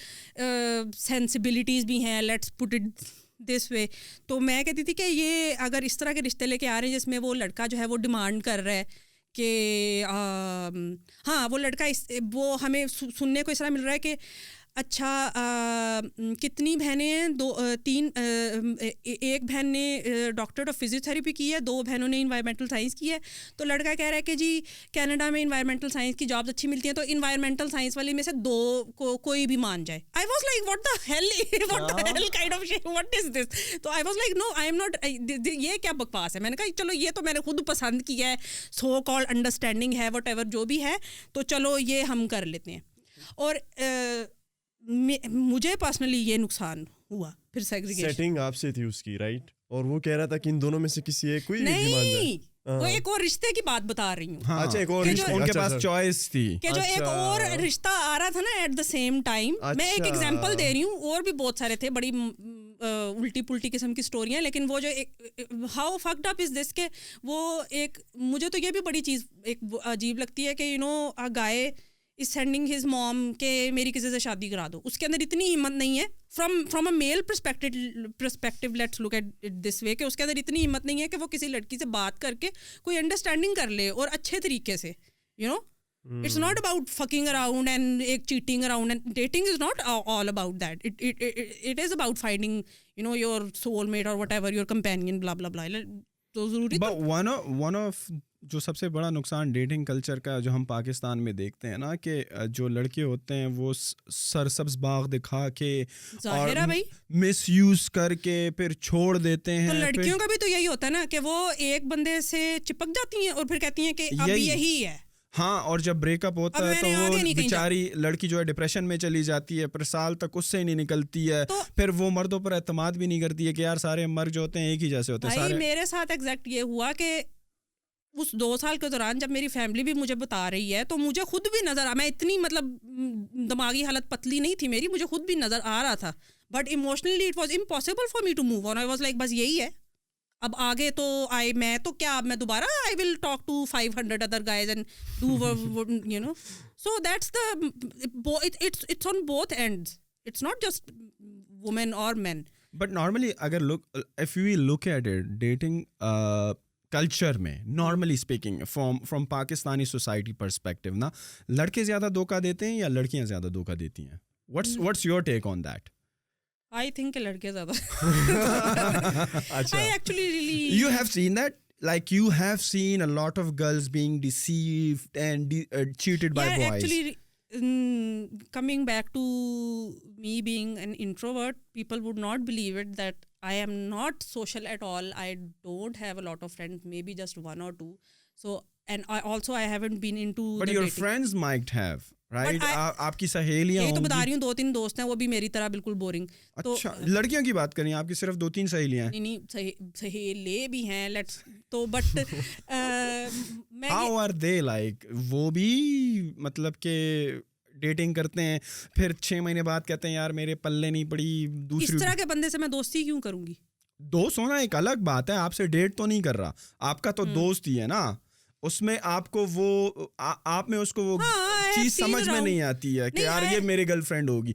सेंसिबिलिटीज़ भी हैं, लेट्स पुट इट दिस वे. तो मैं कहती थी कि ये अगर इस तरह के रिश्ते लेके आ रहे हैं जिसमें वो लड़का जो है वो डिमांड कर रहा है कि हाँ, वो लड़का वो हमें सुनने को इस तरह मिल रहा है कि अच्छा कितनी बहनें हैं, 3, एक बहन ने डॉक्टरेट ऑफ फिजियोथेरेपी की है, 2 बहनों ने इन्वायरमेंटल साइंस की है. तो लड़का कह रहा है कि जी कनाडा में इन्वायरमेंटल साइंस की जॉब्स अच्छी मिलती हैं, तो इन्वायरमेंटल साइंस वाली में से 2 को कोई भी मान जाए. I was like what the hell kind of shit, what is this. तो I was like no, I am not, ये क्या बकवास है. मैंने कहा चलो ये तो मैंने खुद पसंद किया है, सो कॉल्ड अंडरस्टैंडिंग है, वट एवर जो भी है, तो चलो ये हम कर लेते हैं. और मुझे पर्सनली ये नुकसान हुआ फिर सेग्रीगेशन. सेटिंग आपसे थी उसकी, राइट? और वो कह रहा था कि इन दोनों में से किसी एक कोई नहीं, वो एक और रिश्ते की बात बता रही हूँ. अच्छा, एक और रिश्ता उनके पास चॉइस थी कि जो एक और रिश्ता आ रहा था ना एट द सेम टाइम. मैं एक एग्जांपल दे रही हूँ, और भी बहुत सारे थे, बड़ी उल्टी पुल्टी किस्म की स्टोरियाँ. लेकिन वो जो how fucked up is this के, वो एक, मुझे तो ये भी बड़ी चीज़ एक अजीब लगती है कि you know a guy is sending his mom के मेरी किसी से शादी करा दो. उसके अंदर इतनी हिम्मत नहीं है, from a male perspective let's look at it this way, कि उसके अंदर इतनी हिम्मत नहीं है कि वो किसी लड़की से बात करके कोई अंडरस्टैंडिंग कर ले और अच्छे तरीके से, you know. It's not about fucking around and cheating around, and dating is not all about that. It is about finding, you know, your soulmate or whatever, your companion, blah blah blah. तो ज़रूरी. But one of जो सबसे बड़ा नुकसान dating culture का जो हम पाकिस्तान में देखते हैं ना, कि जो लड़के होते हैं वो सरसब्ज बाग दिखा के और मिसयूज करके फिर छोड़ देते हैं. तो लड़कियों का भी तो यही होता है ना कि वो एक बंदे से चिपक जाती हैं और फिर कहती हैं कि अब यही है. हाँ, और जब ब्रेकअप होता है तो वो बेचारी लड़की जो है डिप्रेशन में चली जाती है, पर साल तक उससे नहीं निकलती है. तो फिर वो मर्दों पर एतमाद भी नहीं करती है कि यार सारे मर्द जो होते हैं एक ही जैसे होते हैं सारे. मेरे साथ एग्जैक्ट ये हुआ कि उस 2 साल के दौरान जब मेरी फैमिली भी मुझे बता रही है तो मुझे खुद भी नज़र आ, मैं इतनी मतलब दिमागी हालत पतली नहीं थी मेरी, मुझे खुद भी नज़र आ रहा था, but emotionally it was impossible for me to move on. I was like बस यही है, अब आगे तो मैं तो क्या, अब मैं दोबारा I will talk to 500 other guys and do you know. So that's the it's on both ends, it's not just women और मेन. बट नॉर्मली अगर if we look at it, dating culture में normally speaking from Pakistani society perspective ना, लड़के ज़्यादा धोखा देते हैं या लड़कियां ज़्यादा धोखा देती हैं? What's your take on that? I think लड़के ज़्यादा. अच्छा. I actually really. You have seen that? Like you have seen a lot of girls being deceived and cheated by boys. Actually, coming back to me being an introvert, people would not believe it that I am not social at all. I don't have a lot of friends, maybe just 1 or 2. So, and I haven't been into. But your friends might have. Right, आपकी सहेलियां यही तो बता रही हूँ, 2-3 दोस्त हैं, वो भी मेरी तरह बिल्कुल बोरिंग. अच्छा, तो लड़कियों की बात करें, आपकी सिर्फ 2-3 सहेलियां हैं? नहीं, सहेले भी हैं, लेट्स तो but how are they like? वो भी मतलब के डेटिंग करते हैं, फिर 6 महीने बाद कहते हैं यार मेरे पल्ले नहीं पड़ी इस दूसरी। तरह के बंदे से मैं दोस्ती क्यों करूंगी? दोस्त होना एक अलग बात है, आपसे डेट तो नहीं कर रहा, आपका तो दोस्त ही है ना, उसमें आपको वो आप में उसको वो चीज समझ में नहीं आती है कि यार ये मेरी गर्लफ्रेंड होगी,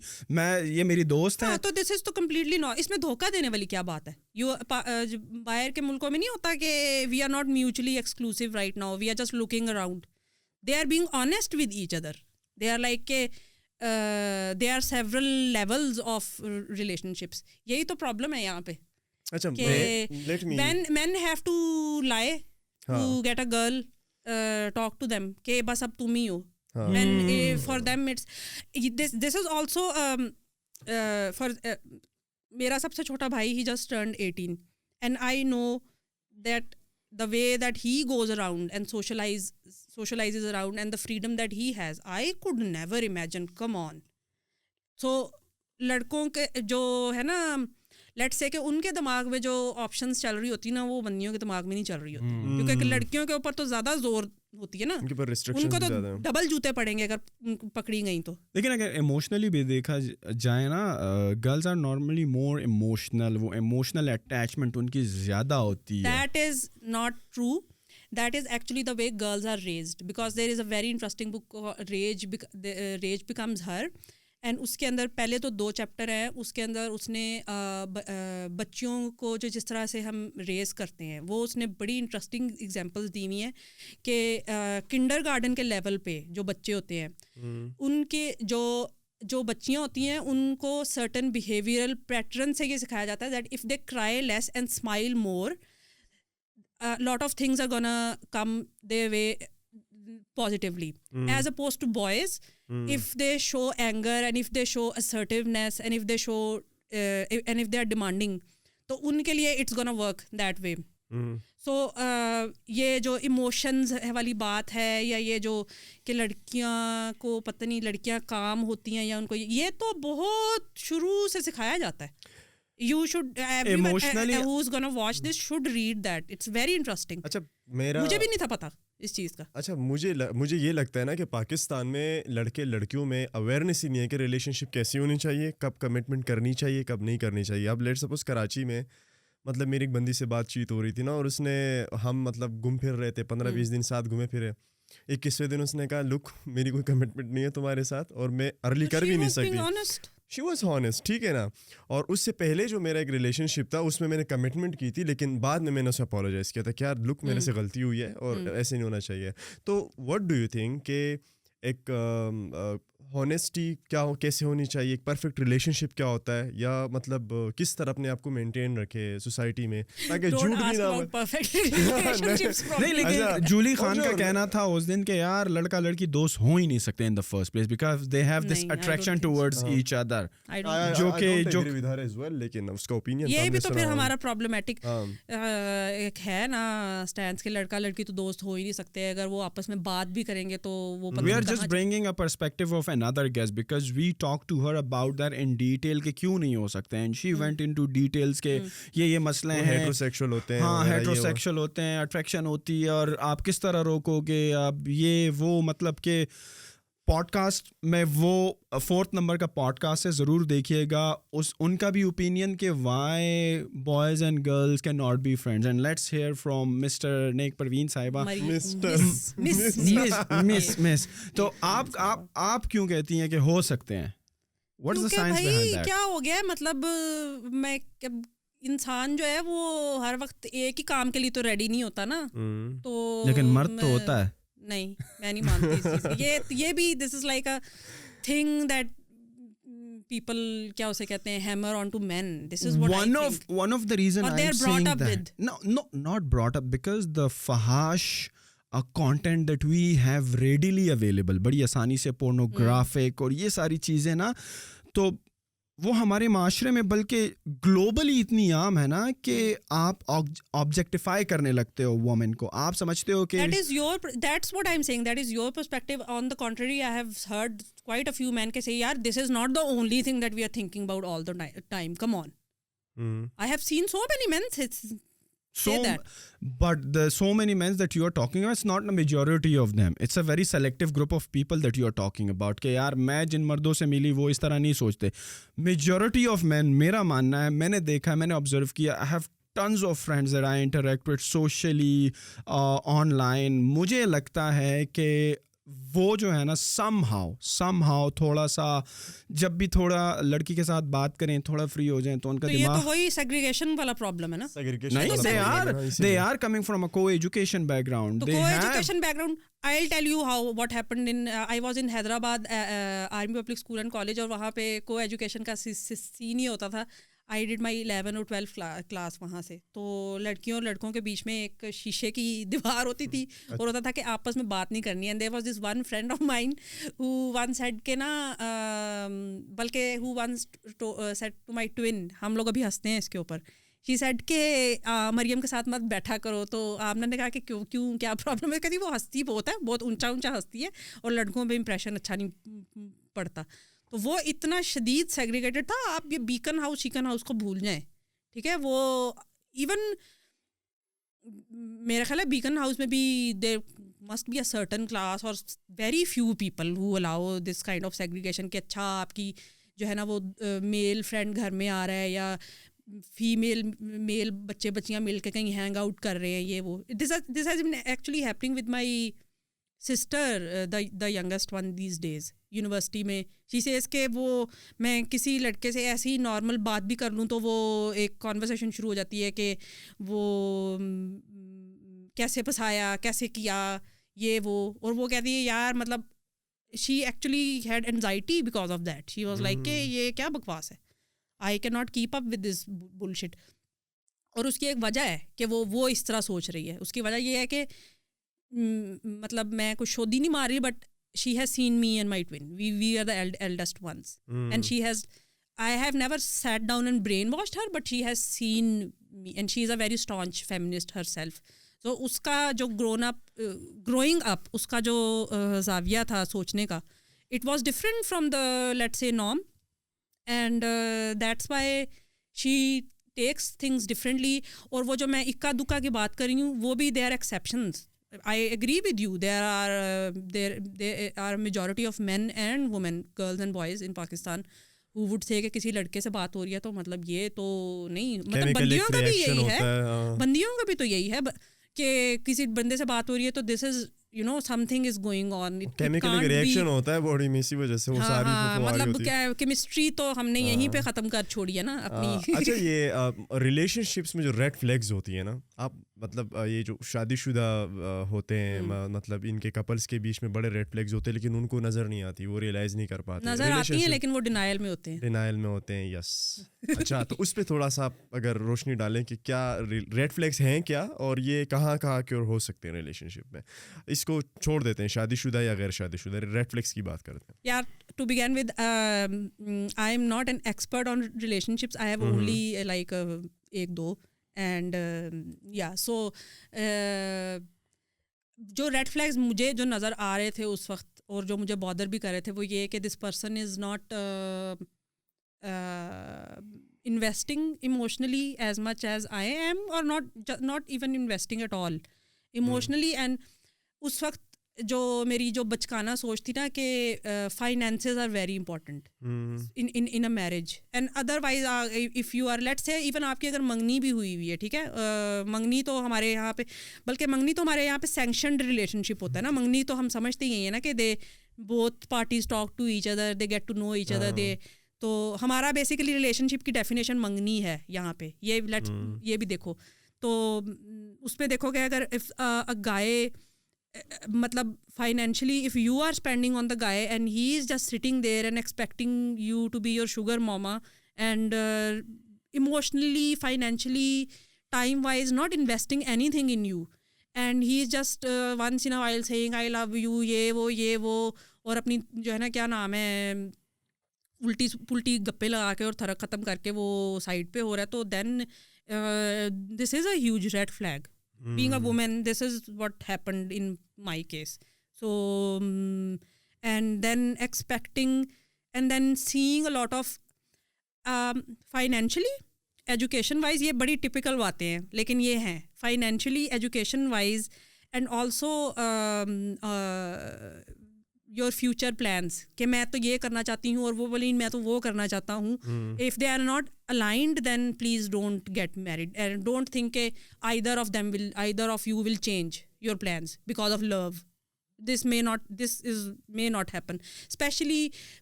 ये मेरी दोस्त है। तो दिस इज तो कम्प्लीटली नॉट, इसमें धोखा देने वाली क्या बात है? बाहर के मुल्कों में नहीं होता कि we are not mutually exclusive right now, we are just looking around, they are being honest with each other, they are like के they are several levels of relationships. यही तो प्रॉब्लम है यहाँ पे। अच्छा, men have to lie to get a girl, talk to them कि बस अब तुम ही हो, and for them it's this is also for मेरा सबसे छोटा भाई, he just turned 18 and I know that the way that he goes around and socializes around and the freedom that he has, I could never imagine, come on. So लड़कों के जो है ना, let's say कि उनके दिमाग में जो ऑप्शंस चल रही होती है ना, वो बंदियों के दिमाग में नहीं चल रही होती, क्योंकि लड़कियों के ऊपर तो ज्यादा जोर होती है ना, उनको तो डबल जूते पड़ेंगे अगर पकड़ी गई तो। लेकिन अगर इमोशनली भी देखा जाए ना, girls are normally more emotional, वो इमोशनल अटैचमेंट उनकी ज्यादा होती है। That is not true, that is actually the way girls are raised, because there is a very interesting book, Rage Becomes Her, and उसके अंदर पहले तो 2 चैप्टर हैं, उसके अंदर उसने बच्चियों को जो जिस तरह से हम रेस करते हैं, वो उसने बड़ी इंटरेस्टिंग एग्जांपल्स दी हुई हैं कि किंडरगार्टन के लेवल पे जो बच्चे होते हैं, उनके जो बच्चियाँ होती हैं, उनको सर्टन बिहेवियरल पैटर्न से ये सिखाया जाता है that if they cry less and smile more, lot of things are gonna come their way positively, as opposed to boys, if they show anger and if they show assertiveness and if they show and if they are demanding, तो उनके लिए it's gonna work that way. So ये जो emotions वाली बात है, या ये जो कि लड़कियां को पता नहीं लड़कियां काम होती हैं या उनको, ये तो बहुत शुरू से सिखाया जाता है। You should, everyone who's gonna watch this should read that. It's very interesting. अच्छा, मुझे भी नहीं था पता इस चीज़ का। अच्छा, मुझे ये लगता है ना कि पाकिस्तान में लड़के लड़कियों में अवेयरनेस ही नहीं है कि रिलेशनशिप कैसी होनी चाहिए, कब कमिटमेंट करनी चाहिए, कब नहीं करनी चाहिए। अब लेट सपोज कराची में मतलब मेरी एक बंदी से बातचीत हो रही थी ना, और उसने हम मतलब घूम फिर रहे थे, 15-20 दिन साथ घूमे फिरे। 21वें दिन उसने कहा लुक मेरी कोई कमिटमेंट नहीं है तुम्हारे साथ, और मैं अर्ली कर भी नहीं सकती। शी वॉज हॉनेस्ट, ठीक है ना। और उससे पहले जो मेरा एक रिलेशनशिप था उसमें मैंने कमिटमेंट की थी, लेकिन बाद में मैंने उसे अपोलोजाइज़ किया था कि यार लुक मेरे से गलती हुई है और ऐसे नहीं होना चाहिए। तो व्हाट डू यू थिंक कि एक हॉनेस्टी कैसे होनी चाहिए, एक परफेक्ट रिलेशनशिप क्या होता है, या मतलब किस तरह अपने आप को मेंटेन रखे सोसाइटी में ताकि झूठ भी ना हो। नहीं, लेकिन जूली खान का कहना था उस दिन के यार लड़का लड़की दोस्त हो ही नहीं सकते in the first place because they have this attraction towards each other, लेकिन उसका ओपिनियन ये भी तो फिर हमारा प्रॉब्लमेटिक एक है ना स्टैंड के, लड़का लड़की तो दोस्त हो ही नहीं सकते, अगर वो आपस में बात भी करेंगे तो वो we are just bringing a perspective of another guest because we talked to her about that in detail कि क्यों नहीं हो सकते हैं, and she went into details के ये मसले हैं, हेटेरोसेक्सुअल होते हैं, हाँ हेटेरोसेक्सुअल होते हैं, अट्रैक्शन होती है, और आप किस तरह रोकोगे, अब ये वो मतलब के पॉडकास्ट में वो 4th नंबर का पॉडकास्ट है, ज़रूर देखिएगा उनका भी ओपिनियन कि why boys and girls can not be friends. And let's hear from mister Nek Parveen साहिबा। मिस तो आप क्यों कहती हैं कि हो सकते हैं? What is the science behind that? क्या हो गया, मतलब मैं इंसान जो है वो हर वक्त एक ही काम के लिए तो रेडी नहीं होता ना, तो लेकिन मर्द तो होता है। नहीं, मैं नहीं मानती इस चीज़। ये भी this is like a thing that people क्या उसे कहते हैं hammer onto men. This is what one of the reason I'm saying that with. no not brought up because the fahash content that we have readily available बड़ी आसानी से pornographic और ये सारी चीज़ें ना, तो वो हमारे माशरे में बल्कि ग्लोबली इतनी आम है ना कि आप ऑब्जेक्टिफाई करने लगते हो वुमेन को, आप समझते हो कि that's what I'm saying, that is your perspective. On the contrary, I have heard quite a few men say yaar this is not the only thing that we are thinking about all the time, come on. I have seen so many men So, but the so many men that you are talking about, it's not the majority of them. It's a very selective group of people that you are talking about. कि यार मैं जिन मर्दों से मिली वो इस तरह नहीं सोचते. Majority of men, मेरा मानना है, मैंने देखा है, मैंने observe किया. I have tons of friends that I interact with socially, online. मुझे लगता है कि वो जो है ना somehow थोड़ा सा जब भी थोड़ा लड़की के साथ बात करें, थोड़ा फ्री हो जाएं तो उनका तो ये दिमाग तो वही सेग्रीगेशन वाला प्रॉब्लम है ना. नहीं, they are coming from a co-education background. तो co-education background, I'll tell you what happened in I was in Hyderabad Army Public School and College, और वहाँ पे co-education का सीन ही होता था. I did my 11 और 12 क्लास वहाँ से. तो लड़कियों और लड़कों के बीच में एक शीशे की दीवार होती थी और होता था कि आपस में बात नहीं करनी. And there was this one friend of mine who once said के ना बल्कि who once said to my twin, हम लोग अभी हंसते हैं इसके ऊपर, शी सेड के मरियम के साथ मत बैठा करो. तो आपने ने कहा कि क्यों क्या प्रॉब्लम है. कहती वो हंसती बहुत ऊंचा हंसती है और लड़कों में इंप्रेशन अच्छा नहीं पड़ता. तो वो इतना शदीद सेग्रीगेटेड था. आप ये बीकन हाउस को भूल जाएं, ठीक है. वो इवन मेरा ख्याल है बीकन हाउस में भी there must be a certain class और very few people who allow this kind of segregation कि अच्छा आपकी जो है ना वो मेल फ्रेंड घर में आ रहा है या मेल बच्चे बच्चियाँ मिल के कहीं हैंग आउट कर रहे हैं, ये वो. This has been actually happening with my sister, the youngest one these days. University में शी सेज के वो मैं किसी लड़के से ऐसी ही नॉर्मल बात भी कर लूँ तो वो एक कॉन्वर्सेशन शुरू हो जाती है कि वो कैसे फंसाया, कैसे किया, ये वो. और वो कहती है यार मतलब she actually had anxiety because of that. She was like कि ये क्या बकवास है, I can not keep up with this bullshit. और उसकी एक वजह है कि वो इस तरह सोच रही है. उसकी वजह ये है कि मतलब मैं कुछ शोधी नहीं मार रही, but she has seen me and my twin. We are the eldest ones. And I have never sat down and brainwashed her, but she has seen me and she is a very staunch feminist herself. So उसका जो growing up उसका जो ज़ाविया था सोचने का, it was different from the let's say norm, and that's why she takes things differently. और वो जो मैं इक्का दुक्का की बात कर रही हूँ वो भी there are exceptions. I agree with you. There are majority of men and women, girls and boys in Pakistan who would say कि किसी लड़के से बात हो रही है तो मतलब ये तो नहीं, मतलब बंदियों का भी यही है. बंदियों का भी तो यही है कि किसी बंदे से बात हो रही है तो this is something is going on. Chemical reaction होता है बॉडी में, इसी वजह से वो सारी मतलब क्या केमिस्ट्री तो हमने यहीं पे खत्म कर छोड़ी है ना अपनी. अच्छा, ये रिलेशनशिप्स में जो रेड फ्लैग्स होती है ना, आप मतलब ये जो शादीशुदा होते हैं, मतलब इनके कपल्स के बीच में बड़े रेड फ्लैग्स होते हैं लेकिन उनको नजर नहीं आती, वो रियलाइज नहीं कर पाते. नजर आती हैं लेकिन वो डिनायल में होते हैं. यस. अच्छा, तो उस पे थोड़ा सा अगर रोशनी डालें कि क्या रेड फ्लैग्स हैं क्या, और ये कहाँ क्योर हो सकते हैं रिलेशनशिप में. इसको छोड़ देते हैं, शादीशुदा या गैर शादीशुदा, रेड फ्लैग्स की बात करते हैं. यार, to begin with, I am not an expert on relationships. I have only like एक दो. एंड सो जो रेड फ्लैग्स मुझे जो नज़र आ रहे थे उस वक्त और जो मुझे बॉदर भी कर रहे थे वो ये कि this person is not investing emotionally as much as I am, और not even investing at all emotionally. And उस वक्त जो मेरी जो बचकाना सोच थी ना कि finances are very important in a marriage. And otherwise if you are let's say even आपकी अगर मंगनी भी हुई है, ठीक है, मंगनी तो हमारे यहाँ पे, बल्कि मंगनी तो हमारे यहाँ पे सैंक्शनड रिलेशनशिप होता है ना. मंगनी तो हम समझते ही हैं ना कि they both parties talk to each other, they get to know each other. They तो हमारा बेसिकली रिलेशनशिप की डेफिनेशन मंगनी है यहाँ पे. ये भी देखो तो उस पर देखो कि अगर इफ अ गाय मतलब financially if you are spending on the guy and he is just sitting there and expecting you to be your sugar mama and emotionally, financially, time wise not investing anything in you, and he is just once in a while saying I love you, ये वो और अपनी जो है ना क्या नाम है उल्टी पुल्टी गप्पे लगा के और थरक ख़त्म करके वो साइड पे हो रहा है, तो then this is a huge red flag. Being a woman, this is what happened in my case. So and then expecting and then seeing a lot of financially education wise ये बड़ी typical बातें हैं, लेकिन ये हैं financially, education wise, and also your future plans कि मैं तो ये करना चाहती हूँ और वो बोली मैं तो वो करना चाहता हूँ. If they are not aligned then please don't get married and don't think कि either of you will change your plans because of love. This may not happen, especially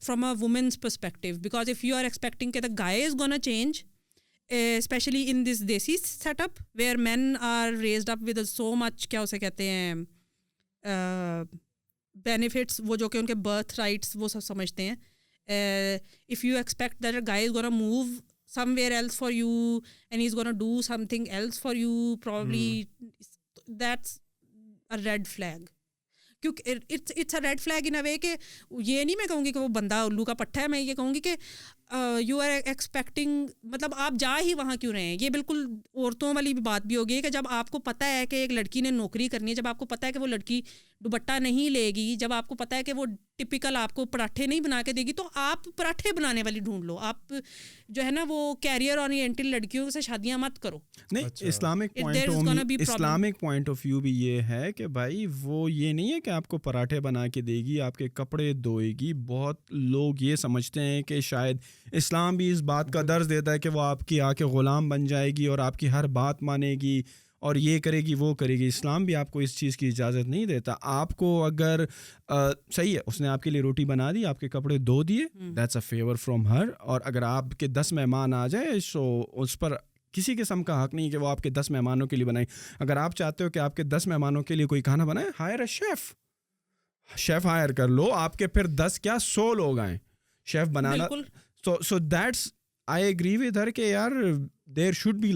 from a woman's perspective, because if you are expecting that the guy is gonna change, especially in this desi setup where men are raised up with so much क्या उसे कहते हैं benefits, वो जो कि उनके birth rights वो सब समझते हैं. If you expect that a guy is gonna move somewhere else for you and he's gonna do something else for you, probably that's a red flag. क्योंकि it's a red flag in a way कि ये नहीं मैं कहूँगी कि वो बंदा उल्लू का पट्टा है, मैं ये कहूँगी कि यू आर एक्सपेक्टिंग, मतलब आप जा ही वहाँ क्यों रहे हैं. ये बिल्कुल औरतों वाली भी बात भी होगी कि जब आपको पता है कि एक लड़की ने नौकरी करनी है, जब आपको पता है कि वो लड़की दुपट्टा नहीं लेगी, जब आपको पता है कि वो टिपिकल आपको पराठे नहीं बना के देगी, तो आप पराठे बनाने वाली ढूंढ लो. आप जो है ना वो कैरियर ओरिएंटेड लड़कियों से शादियां मत करो. नहीं, इस्लामिक पॉइंट ऑफ व्यू भी ये है कि भाई वो ये नहीं है कि आपको पराठे बना के देगी, आपके कपड़े धोएगी. बहुत लोग ये समझते हैं कि शायद इस्लाम भी इस बात का दर्ज देता है कि वो आपकी आके ग़ुलाम बन जाएगी और आपकी हर बात मानेगी और ये करेगी वो करेगी. इस्लाम भी आपको इस चीज़ की इजाज़त नहीं देता. आपको अगर सही है उसने आपके लिए रोटी बना दी, आपके कपड़े धो दिए, that's a favour from her. और अगर आपके 10 मेहमान आ जाए सो उस पर किसी किस्म का हक नहीं कि वो आपके 10 मेहमानों के लिए बनाए. अगर आप चाहते हो कि आपके 10 मेहमानों के लिए कोई खाना बनाए, हायर अ शेफ़ हायर कर लो. आपके फिर 10 क्या 100 लोग आए, chef banana. So that's, I agree with her कि यार it should be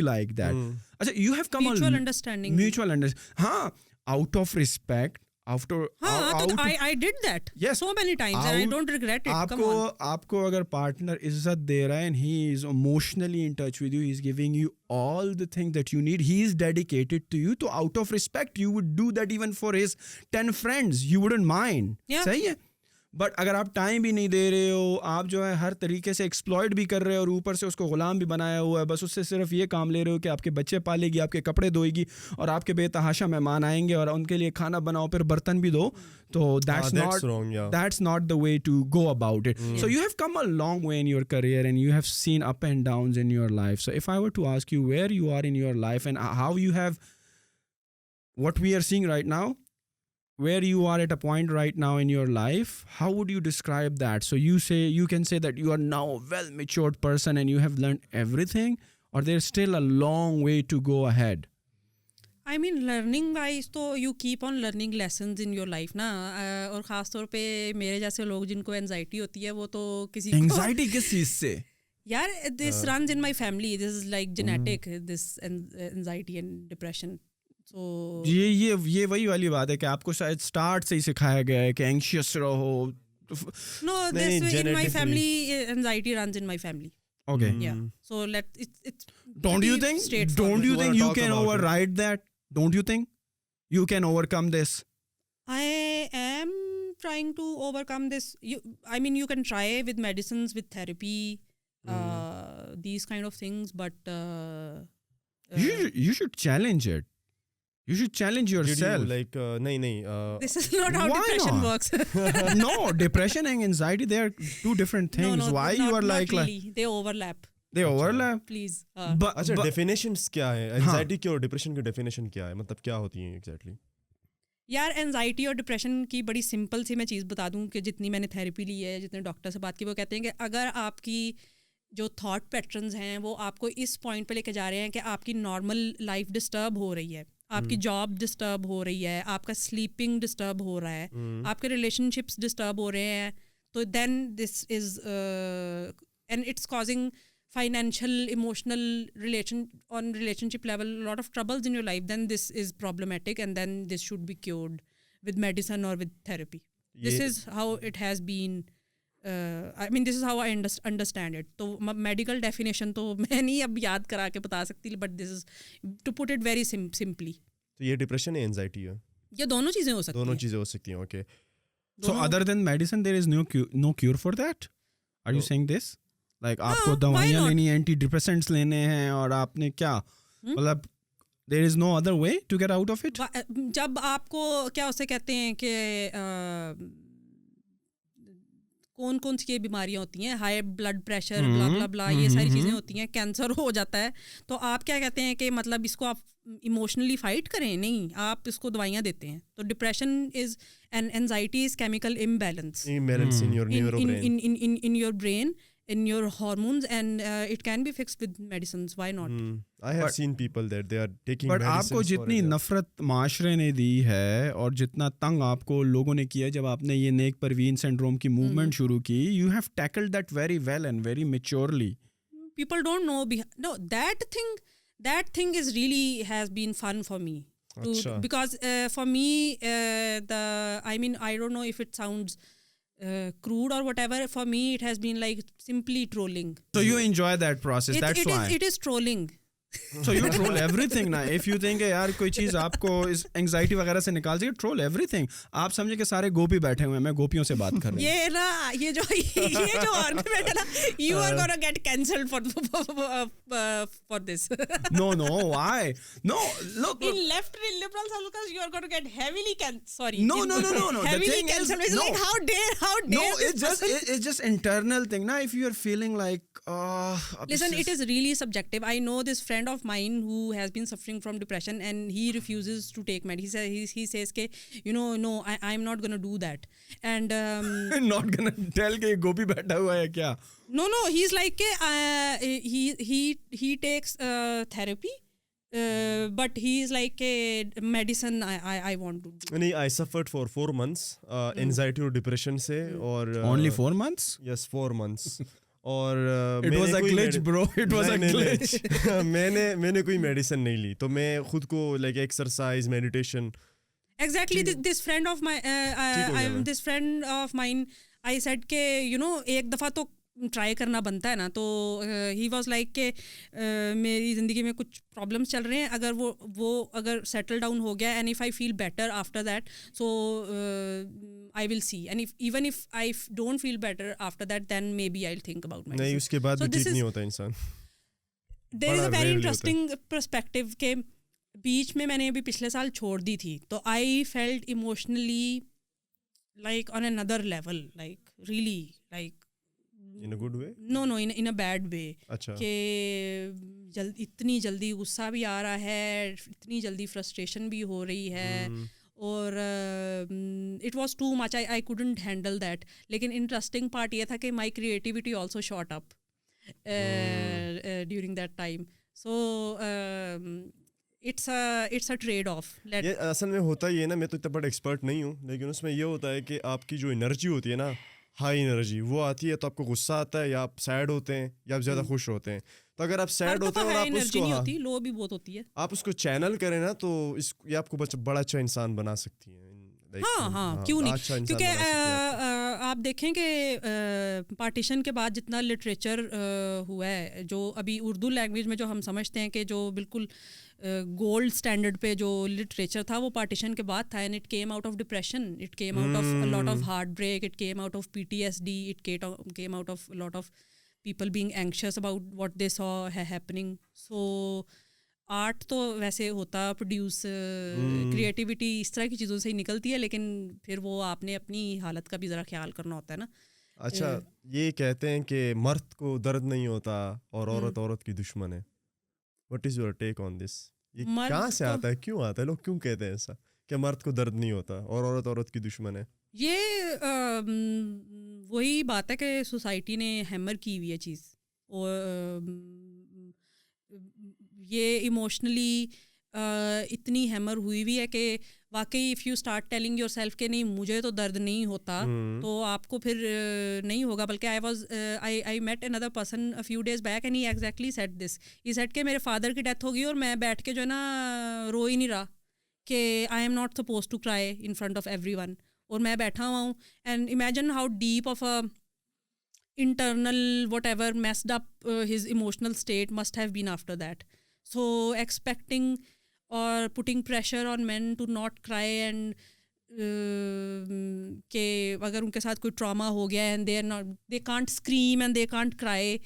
like that. अच्छा, you have come mutual understanding. हाँ, out of respect. I did that so many times and I don't regret it. आपको अगर partner इज्जत दे रहा है and he is emotionally in touch with you, he is giving you all the things that you need, he is dedicated to you, तो out of respect you would do that even for his 10 friends, you wouldn't mind. सही है. But अगर आप time भी नहीं दे रहे हो, आप जो है हर तरीके से एक्सप्लॉइट भी कर रहे हो और ऊपर से उसको ग़ुलाम भी बनाया हुआ है, बस उससे सिर्फ ये काम ले रहे हो कि आपके बच्चे पालेगी, आपके कपड़े धोएगी और आपके बेतहाशा मेहमान आएंगे और उनके लिए खाना बनाओ, फिर बर्तन भी दो, तो that's not the way to go about it. So you have come a long way in your career and you have seen up and downs in your life. So if I were to ask you where you are in your life and how you have, what we are seeing right now, where you are at a point right now in your life, how would you describe that? So you can say that you are now a well-matured person and you have learned everything, or there's still a long way to go ahead? I mean, learning wise तो you keep on learning lessons in your life ना. और ख़ास तौर पे मेरे जैसे लोग जिनको एंजाइटी होती है, वो तो किसी को एंजाइटी किस चीज़ से? यार, this runs in my family. This is like genetic, this anxiety and depression. So ये वही वाली बात है कि आपको शायद स्टार्ट से ही सिखाया गया है कि एंशियस रहो. No, this in my family, anxiety runs in my family. Okay. Yeah. So it's Don't you think you can override that? Don't you think you can overcome this? I am trying to overcome this. I mean, you can try with medicines, with therapy, these kind of things, but you should challenge it. You should challenge yourself. This is not how depression works. No, depression and anxiety, they are two different things. No, Why you are not really. They overlap. They overlap. Please. अच्छा, definitions क्या है? Anxiety की और depression की definition क्या है? मतलब क्या होती है exactly? यार, एंजाइटी और डिप्रेशन की बड़ी सिंपल सी मैं चीज़ बता दूं कि जितनी मैंने थेरेपी ली है, जितने डॉक्टर से बात की, वो कहते हैं कि अगर आपकी जो थॉट पैटर्न्स हैं वो आपको इस पॉइंट पे लेके जा रहे हैं कि आपकी नॉर्मल लाइफ डिस्टर्ब हो रही है, आपकी जॉब डिस्टर्ब हो रही है, आपका स्लीपिंग डिस्टर्ब हो रहा है, आपके रिलेशनशिप्स डिस्टर्ब हो रहे हैं, तो then this is and it's causing financial, emotional, relationship level, a lot of troubles in your life, then this is problematic and then this should be cured with medicine or with therapy. This is how it has been. I mean, this is how I understand it. तो medical definition तो मैं नहीं अब याद करा के बता सकती, but this is to put it very simply. तो ये depression है, anxiety है? ये दोनों चीज़ें हो सकती हैं. दोनों चीज़ें हो सकती हैं, okay. So other than medicine, there is no cure for that? Are you saying this? Like आपको why दवाइयाँ not? लेनी है, एंटी डिप्रेसेंट्स लेने हैं, और आपने क्या मतलब there is no other way to get out of it. जब आपको क्या उसे कहते हैं कि कौन कौन सी ये बीमारियां होती हैं, हाई ब्लड प्रेशर, ब्ला ब्ला ब्ला, ये सारी चीज़ें होती हैं, कैंसर हो जाता है, तो आप क्या कहते हैं कि मतलब इसको आप इमोशनली फाइट करें? नहीं, आप इसको दवाइयाँ देते हैं. तो depression is and anxiety is chemical imbalance in your neurobrain. in your brain, in your hormones, and it can be fixed with medicines. Why not? I have seen people that they are taking but medicines आपको for जितनी it. नफरत माशरे ने दी है और जितना तंग आपको लोगों ने किया जब आपने ये नेक परवीन सिंड्रोम की मूवमेंट शुरू की, you have tackled that very well and very maturely. People don't know. No, that thing is really has been fun for me. Acha. Because for me, I don't know if it sounds crude or whatever. For me, it has been like simply trolling. So you enjoy that process, that's why. It is trolling. So you troll everything ना. If you think यार कोई चीज़ आपको इस anxiety वगैरह से निकाल सके, troll everything. आप समझे कि सारे गोपी बैठे हुए हैं, मैं गोपियों से बात कर रहा हूँ. ये जो argument है ना, you are gonna get cancelled for this. No, why? No, look. In left liberal circles, you are going to get heavily cancelled. No. The Heavily thing is, cancelled. It's no. like how dare No, this it's just internal thing. Now, if you are feeling like, Listen, it is really subjective. I know this friend of mine who has been suffering from depression, and he refuses to take med. He says ke, no, I'm not gonna do that. And not gonna tell कि गोपी बैठा हुआ है क्या? No, he's like के he takes therapy. But he is like a medicine I want to do. नहीं, I suffered for 4 months anxiety और depression से, और Only 4 months? Yes, 4 months. और It was a glitch, bro. It was a glitch. मैंने कोई medicine नहीं ली, तो मैं खुद को like exercise, meditation. Exactly. This friend of mine, I said के एक दफ़ा तो ट्राई करना बनता है ना. तो ही वॉज लाइक के मेरी ज़िंदगी में कुछ प्रॉब्लम्स चल रहे हैं, अगर वो अगर सेटल डाउन हो गया, and if I feel better after that, so I will see, and even if I don't feel better after that, then maybe I will think about my. नहीं, उसके बाद भी ठीक नहीं होता इंसान. There is a very interesting perspective के बीच में मैंने अभी पिछले साल छोड़ दी थी, तो I felt emotionally like on another level, like really like in a good way? No, in a bad way. अच्छा. कि इतनी जल्दी गुस्सा भी आ रहा है, इतनी जल्दी फ्रस्ट्रेशन भी हो रही है, और it was too much. I couldn't handle that. लेकिन इंटरेस्टिंग पार्ट ये था कि my creativity also shot up during that time. So it's a trade off. ये असल में होता ही है ना, मैं तो इतना बड़ा एक्सपर्ट नहीं हूँ, लेकिन उसमें ये होता है कि आपकी जो एनर्जी होती है ना, हाई एनर्जी, वो आती है तो आपको गुस्सा आता है, या आप सैड होते हैं, या आप ज़्यादा खुश होते हैं. तो अगर आप सैड होते हैं और आप उसको लो भी बहुत होती है, आप उसको चैनल करें ना, तो ये आपको बड़ा अच्छा इंसान बना सकती है. हाँ, क्यों नहीं. क्योंकि आप देखें कि पार्टीशन के बाद जितना लिटरेचर हुआ है, जो अभी उर्दू लैंग्वेज में जो हम समझते हैं कि जो बिल्कुल गोल्ड स्टैंडर्ड पे जो लिटरेचर था, वो पार्टीशन के बाद था. And it came out of depression, it came out of a lot of heartbreak, it came out of PTSD, it came out of lot of people being anxious about what they saw happening. So art तो वैसे होता produce, creativity इस तरह की चीज़ों से ही निकलती है, लेकिन फिर वो आपने अपनी हालत का भी ज़रा ख्याल करना होता है ना. अच्छा, ये कहते हैं कि मर्द को दर्द नहीं होता और औरत की दुश्मन है. What is your take on this? ये कहाँ से आता है, क्यों आता है, लोग क्यों कहते हैं ऐसा कि मर्द को दर्द नहीं होता और औरत की दुश्मन है? ये वही बात है कि सोसाइटी ने हैमर की हुई है चीज़, और ये इमोशनली इतनी हैमर हुई हुई है कि वाकई if you start telling your self के नहीं मुझे तो दर्द नहीं होता, तो आपको फिर नहीं होगा. बल्कि I met another person a few days back, and he exactly said this. He said के मेरे फादर की डेथ होगी और मैं बैठ के जो है ना रो ही नहीं रहा, कि I am not suppose to cry in front of everyone, और मैं बैठा हुआ हूँ. And imagine how deep of a internal whatever messed up his emotional state must have been after that. So expecting or putting pressure on men to not cry and कि अगर उनके साथ कोई ट्रॉमा हो गया and they can't scream and they can't cry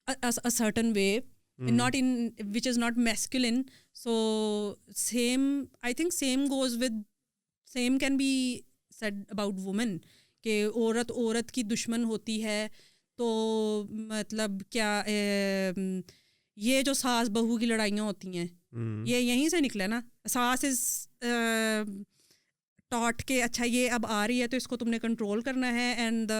a certain way, not in which is not masculine. So I think same can be said about women कि औरत की दुश्मन होती है. तो मतलब क्या ये जो सास बहू की लड़ाइयाँ होती हैं ये यहीं से निकले ना. सास इज टॉट के अच्छा ये अब आ रही है तो इसको तुमने कंट्रोल करना है, एंड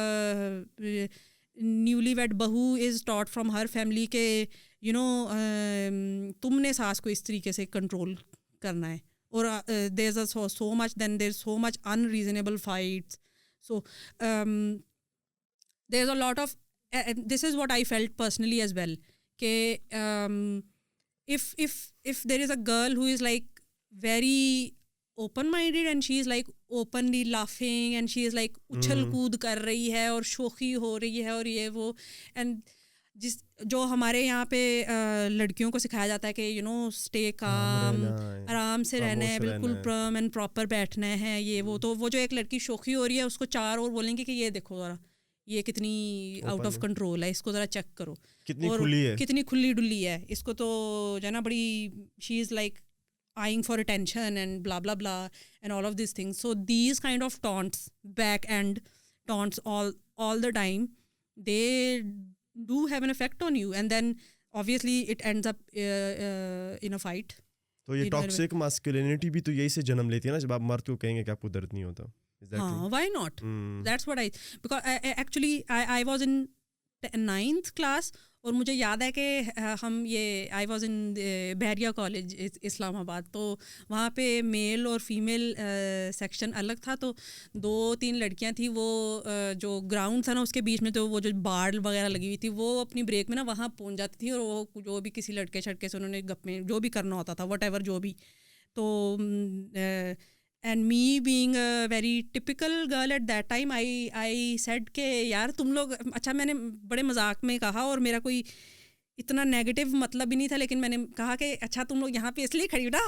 न्यूली वेड बहू is taught from her family के तुमने सास को इस तरीके से कंट्रोल करना है. और there is so much then there is so much unreasonable fights. So there is a lot of this is what I felt personally as well कि if there is a girl who is like very open-minded and she is like openly laughing and she is like उछल कूद कर रही है और शोखी हो रही है और ये वो, and जो हमारे यहाँ पे लड़कियों को सिखाया जाता है कि स्टे काम, आराम से रहना है, बिल्कुल प्रम एंड प्रॉपर बैठना है ये वो. तो वो जो एक लड़की शोखी हो रही है उसको चार और बोलेंगे कि ये देखो ज़रा ये कितनी आउट ऑफ कंट्रोल है, इसको ज़रा चेक करो कितनी खुली डुली है, इसको तो जो है ना बड़ी she is like eyeing for attention and blah blah blah and all of these things. So these kind of taunts, back end taunts all the time, they do have an effect on you, and then obviously it ends up in a fight. तो ये toxic मास्कुलिनिटी भी तो यही से जन्म लेती है ना, जब आप मर्द को कहेंगे कि आपको दर्द नहीं होता. हाँ, why not? That's what because I was in 9th class और मुझे याद है कि हम ये I was in Bahria college Islamabad, तो वहाँ पे मेल और फीमेल सेक्शन अलग था. तो 2-3 लड़कियाँ थी, वो जो ग्राउंड था ना उसके बीच में, तो वो जो बाड़ वगैरह लगी हुई थी वो अपनी ब्रेक में ना वहाँ पहुँच जाती थी और वो जो भी किसी लड़के छड़के से उन्होंने गप में जो भी करना होता था वट एवर जो भी. तो and me being a very typical girl at that time I said के यार तुम लोग, अच्छा मैंने बड़े मजाक में कहा और मेरा कोई इतना नेगेटिव मतलब भी नहीं था, लेकिन मैंने कहा कि अच्छा तुम लोग यहाँ पे इसलिए खड़ी हो ना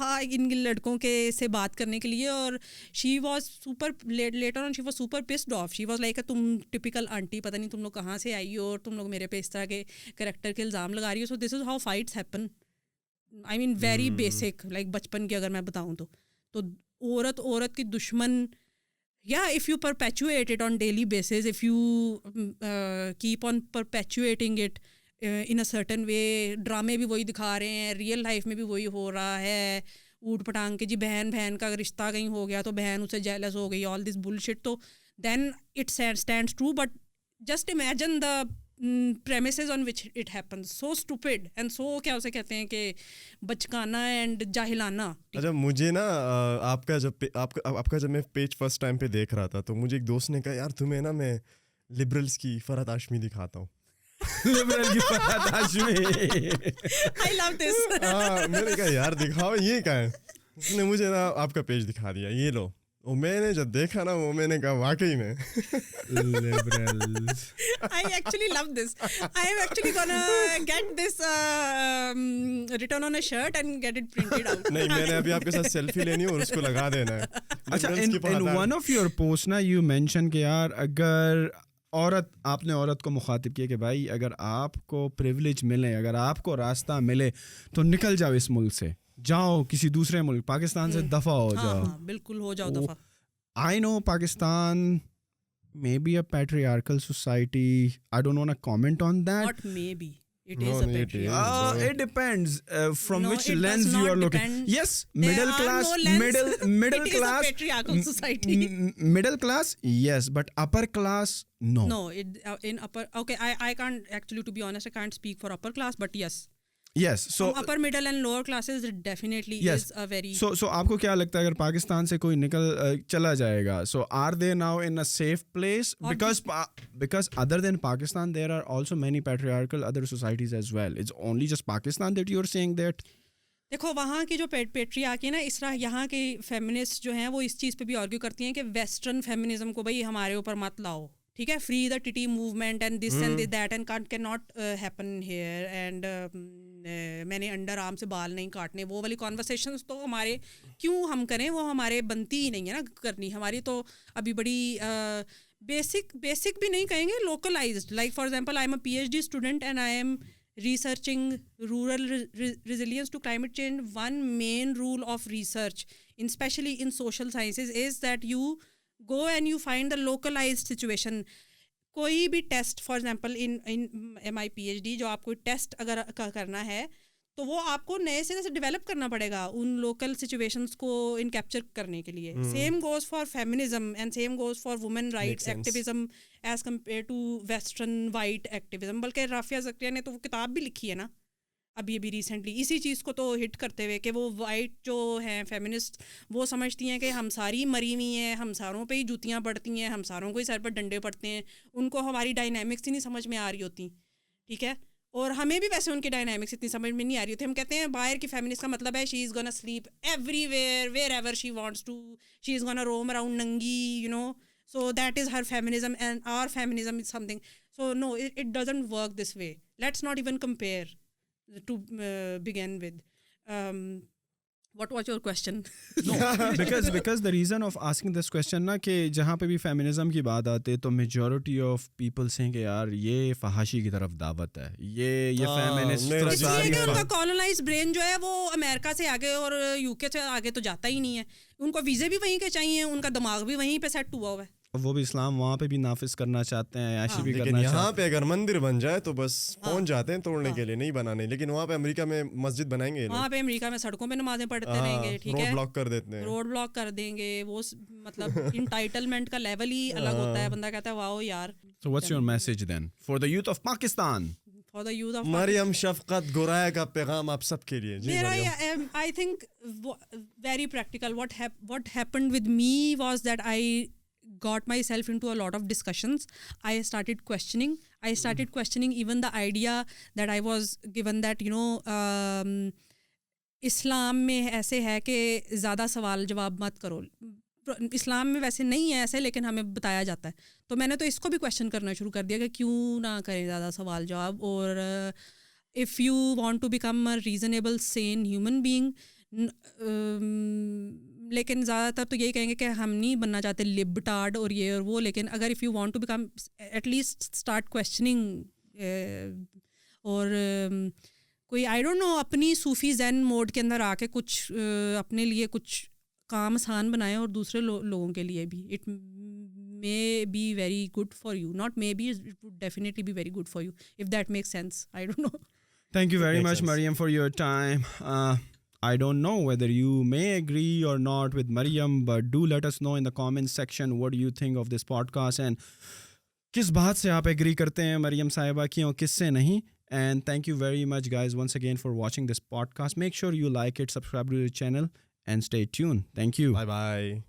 हा इन लड़कों के से बात करने के लिए. और she was super later on she was super pissed off. She was like तुम टिपिकल आंटी, पता नहीं तुम लोग कहाँ से आई हो और तुम लोग मेरे पे इस तरह के करेक्टर के इल्ज़ाम लगा रही हो. So this is how fights happen. I mean very basic, like बचपन की अगर मैं बताऊँ तो औरत की दुश्मन. if you perpetuate it on daily basis, if you keep on perpetuating it in a certain way, ड्रामे भी वही दिखा रहे हैं, रियल लाइफ में भी वही हो रहा है, ऊट पटांग के जी बहन का रिश्ता कहीं हो गया तो बहन उससे जेलस हो गई, ऑल दिस बुलशिट. तो then it stands true, but just imagine the premises on which it happens. So stupid and so क्या उसे कहते हैं कि बचकाना and जाहिलाना. अच्छा, मुझे ना आपका जब मैं पेज फर्स्ट टाइम पे देख रहा था तो मुझे एक दोस्त ने कहा यार तुम्हें ना मैं लिबरल्स की फरहत हाशमी दिखाता हूँ. लिबरल की Farhat Hashmi. I love this. मैंने कहा यार दिखाओ ये क्या है. उसने मुझे ना आपका पेज दिखा दिया, ये लो. और मैंने जब देखा ना वो मैंने कहा वाकई में liberals. I actually love this. I am actually gonna get this written on a shirt and get it printed out. नहीं, मैंने अभी आपके साथ सेल्फी लेनी है और उसको लगा देना है. अच्छा, in one of your posts ना you mention कि यार अगर आपने औरत को मुखातिब किया कि भाई अगर आपको प्रिविलेज मिले, अगर आपको रास्ता मिले तो निकल जाओ इस मुल्क से, जाओ किसी दूसरे मुल्क, पाकिस्तान से दफा हो जाओ. हाँ, बिल्कुल हो जाओ दफा. I know Pakistan may be a patriarchal society. I don't want to comment on that. Not maybe. It is a patriarchal. It depends from No, which it lens does you not are looking. depend. Yes, There middle are class, no lens. middle It is a class, patriarchal society. Middle class, yes, but upper class, no. No, in upper. Okay, I can't actually, to be honest, I can't speak for upper class, but yes. Yes, so upper middle and lower classes, it definitely yes. is a very. So आपको क्या लगता है अगर पाकिस्तान से कोई निकल चला जाएगा, so are they now in a safe place? Because other than Pakistan, there are also many patriarchal other societies as well. It's only just Pakistan that you're saying that. देखो वहाँ की जो पेट्रियार्की है ना, इस तरह यहाँ के फेमिनिस्ट जो हैं वो इस चीज़ पे भी आर्ग्यू करती हैं कि वेस्टर्न फेमिनिज्म को भाई हमारे ऊपर मत लाओ, ठीक है, free the titty movement and this and that and can not happen here. And मैंने अंडर आर्म से बाल नहीं काटने, वो वाली कॉन्वर्सेशंस तो हमारे क्यों हम करें, वो हमारे बनती ही नहीं है ना करनी। हमारी तो अभी बड़ी बेसिक भी नहीं कहेंगे, localized. Like for example I am a PhD student and I am researching rural resilience to climate change. One main rule of research, especially in social sciences, is that you go and you find the localized situation. कोई भी test for example in my PhD, जो आपको test अगर करना है तो वो आपको नए सिरे से डेवलप करना पड़ेगा उन लोकल सिचुएशंस को इन कैप्चर करने के लिए। Same goes for feminism and same goes for women rights activism as compare to western white activism. बल्कि राफिया ज़करिया ने तो वो किताब भी लिखी है ना अभी रिसेंटली, इसी चीज़ को तो हिट करते हुए कि वो वाइट जो हैं फेमिनिस्ट, वो समझती हैं कि हम सारी मरी हुई हैं, हम सारों पे ही जूतियाँ पड़ती हैं, हम सारों को ही सर पर डंडे पड़ते हैं, उनको हमारी डायनामिक्स ही नहीं समझ में आ रही होती। ठीक है, और हमें भी वैसे उनकी डायनामिक्स इतनी समझ में नहीं आ रही होती। हम कहते हैं बाहर की फेमिनिस्ट का मतलब है she is gonna sleep everywhere wherever she wants to, she is gonna roam around नंगी, you know, so that is her feminism and our feminism is something. So no, it doesn't work this way. Let's not even compare to begin with. What was your question? No, because the reason of asking this question ना कि जहाँ पे भी feminism की बात आती है तो मेजॉरिटी ऑफ पीपल से कि यार ये फहाशी की तरफ दावत है, ये फेमिनिस्ट तो इसलिए सारी कि उनका कॉलोनाइज्ड ब्रेन जो है वो अमेरिका से आगे और UK से आगे तो जाता ही नहीं है। उनको वीज़े भी वहीं के चाहिए, उनका दिमाग भी वहीं पे सेट हुआ है। वो भी इस्लाम वहाँ पे भी नाफिज करना चाहते हैं, ऐशी भी लेकिन करना यहाँ चाहते पे अगर मंदिर बन जाए तो बस पहुंच जाते हैं तोड़ने के लिए, नहीं बनाने। लेकिन वहाँ पे अमेरिका में मस्जिद बनाएंगे ये लोग। वहाँ पे अमेरिका में सड़कों पे नमाजें पढ़ते रहेंगे, ठीक है, रोड ब्लॉक कर देते हैं, रोड ब्लॉक कर देंगे। वो मतलब इंटाइटलमेंट का लेवल ही अलग होता है। बंदा कहता है वाओ यार। So what's your message then for the youth of Pakistan? For the youth of Maryam शफकत गोराया का पैगाम आप सबके लिए। जी Maryam. I think very practical. What happened with me was that I got myself into a lot of discussions. I started questioning even the idea that I was given that, you know, इस्लाम में ऐसे है कि ज़्यादा सवाल जवाब मत करो। इस्लाम में वैसे नहीं है ऐसे, लेकिन हमें बताया जाता है। तो मैंने तो इसको भी क्वेश्चन करना शुरू कर दिया कि क्यों ना करें ज़्यादा सवाल जवाब। और if you want to become a reasonable sane human being, लेकिन ज़्यादातर तो यही कहेंगे कि हम नहीं बनना चाहते लिबटार्ड और ये और वो। लेकिन अगर if you want to become at least start questioning, और कोई आई डोंट नो अपनी सूफ़ी ज़ेन मोड के अंदर आके कुछ अपने लिए कुछ काम आसान बनाएं और दूसरे लोगों के लिए भी। It may be very good for you, not may be, it would definitely be very good for you if that makes sense. I don't no. Thank you very much, Mariam, for your time. I don't know whether you may agree or not with Mariam, but do let us know in the comments section what do you think of this podcast and किस बात से आप agree करते हैं मरियम साहिबा की और किससे नहीं. And thank you very much, guys, once again for watching this podcast. Make sure you like it, subscribe to the channel, and stay tuned. Thank you. Bye bye.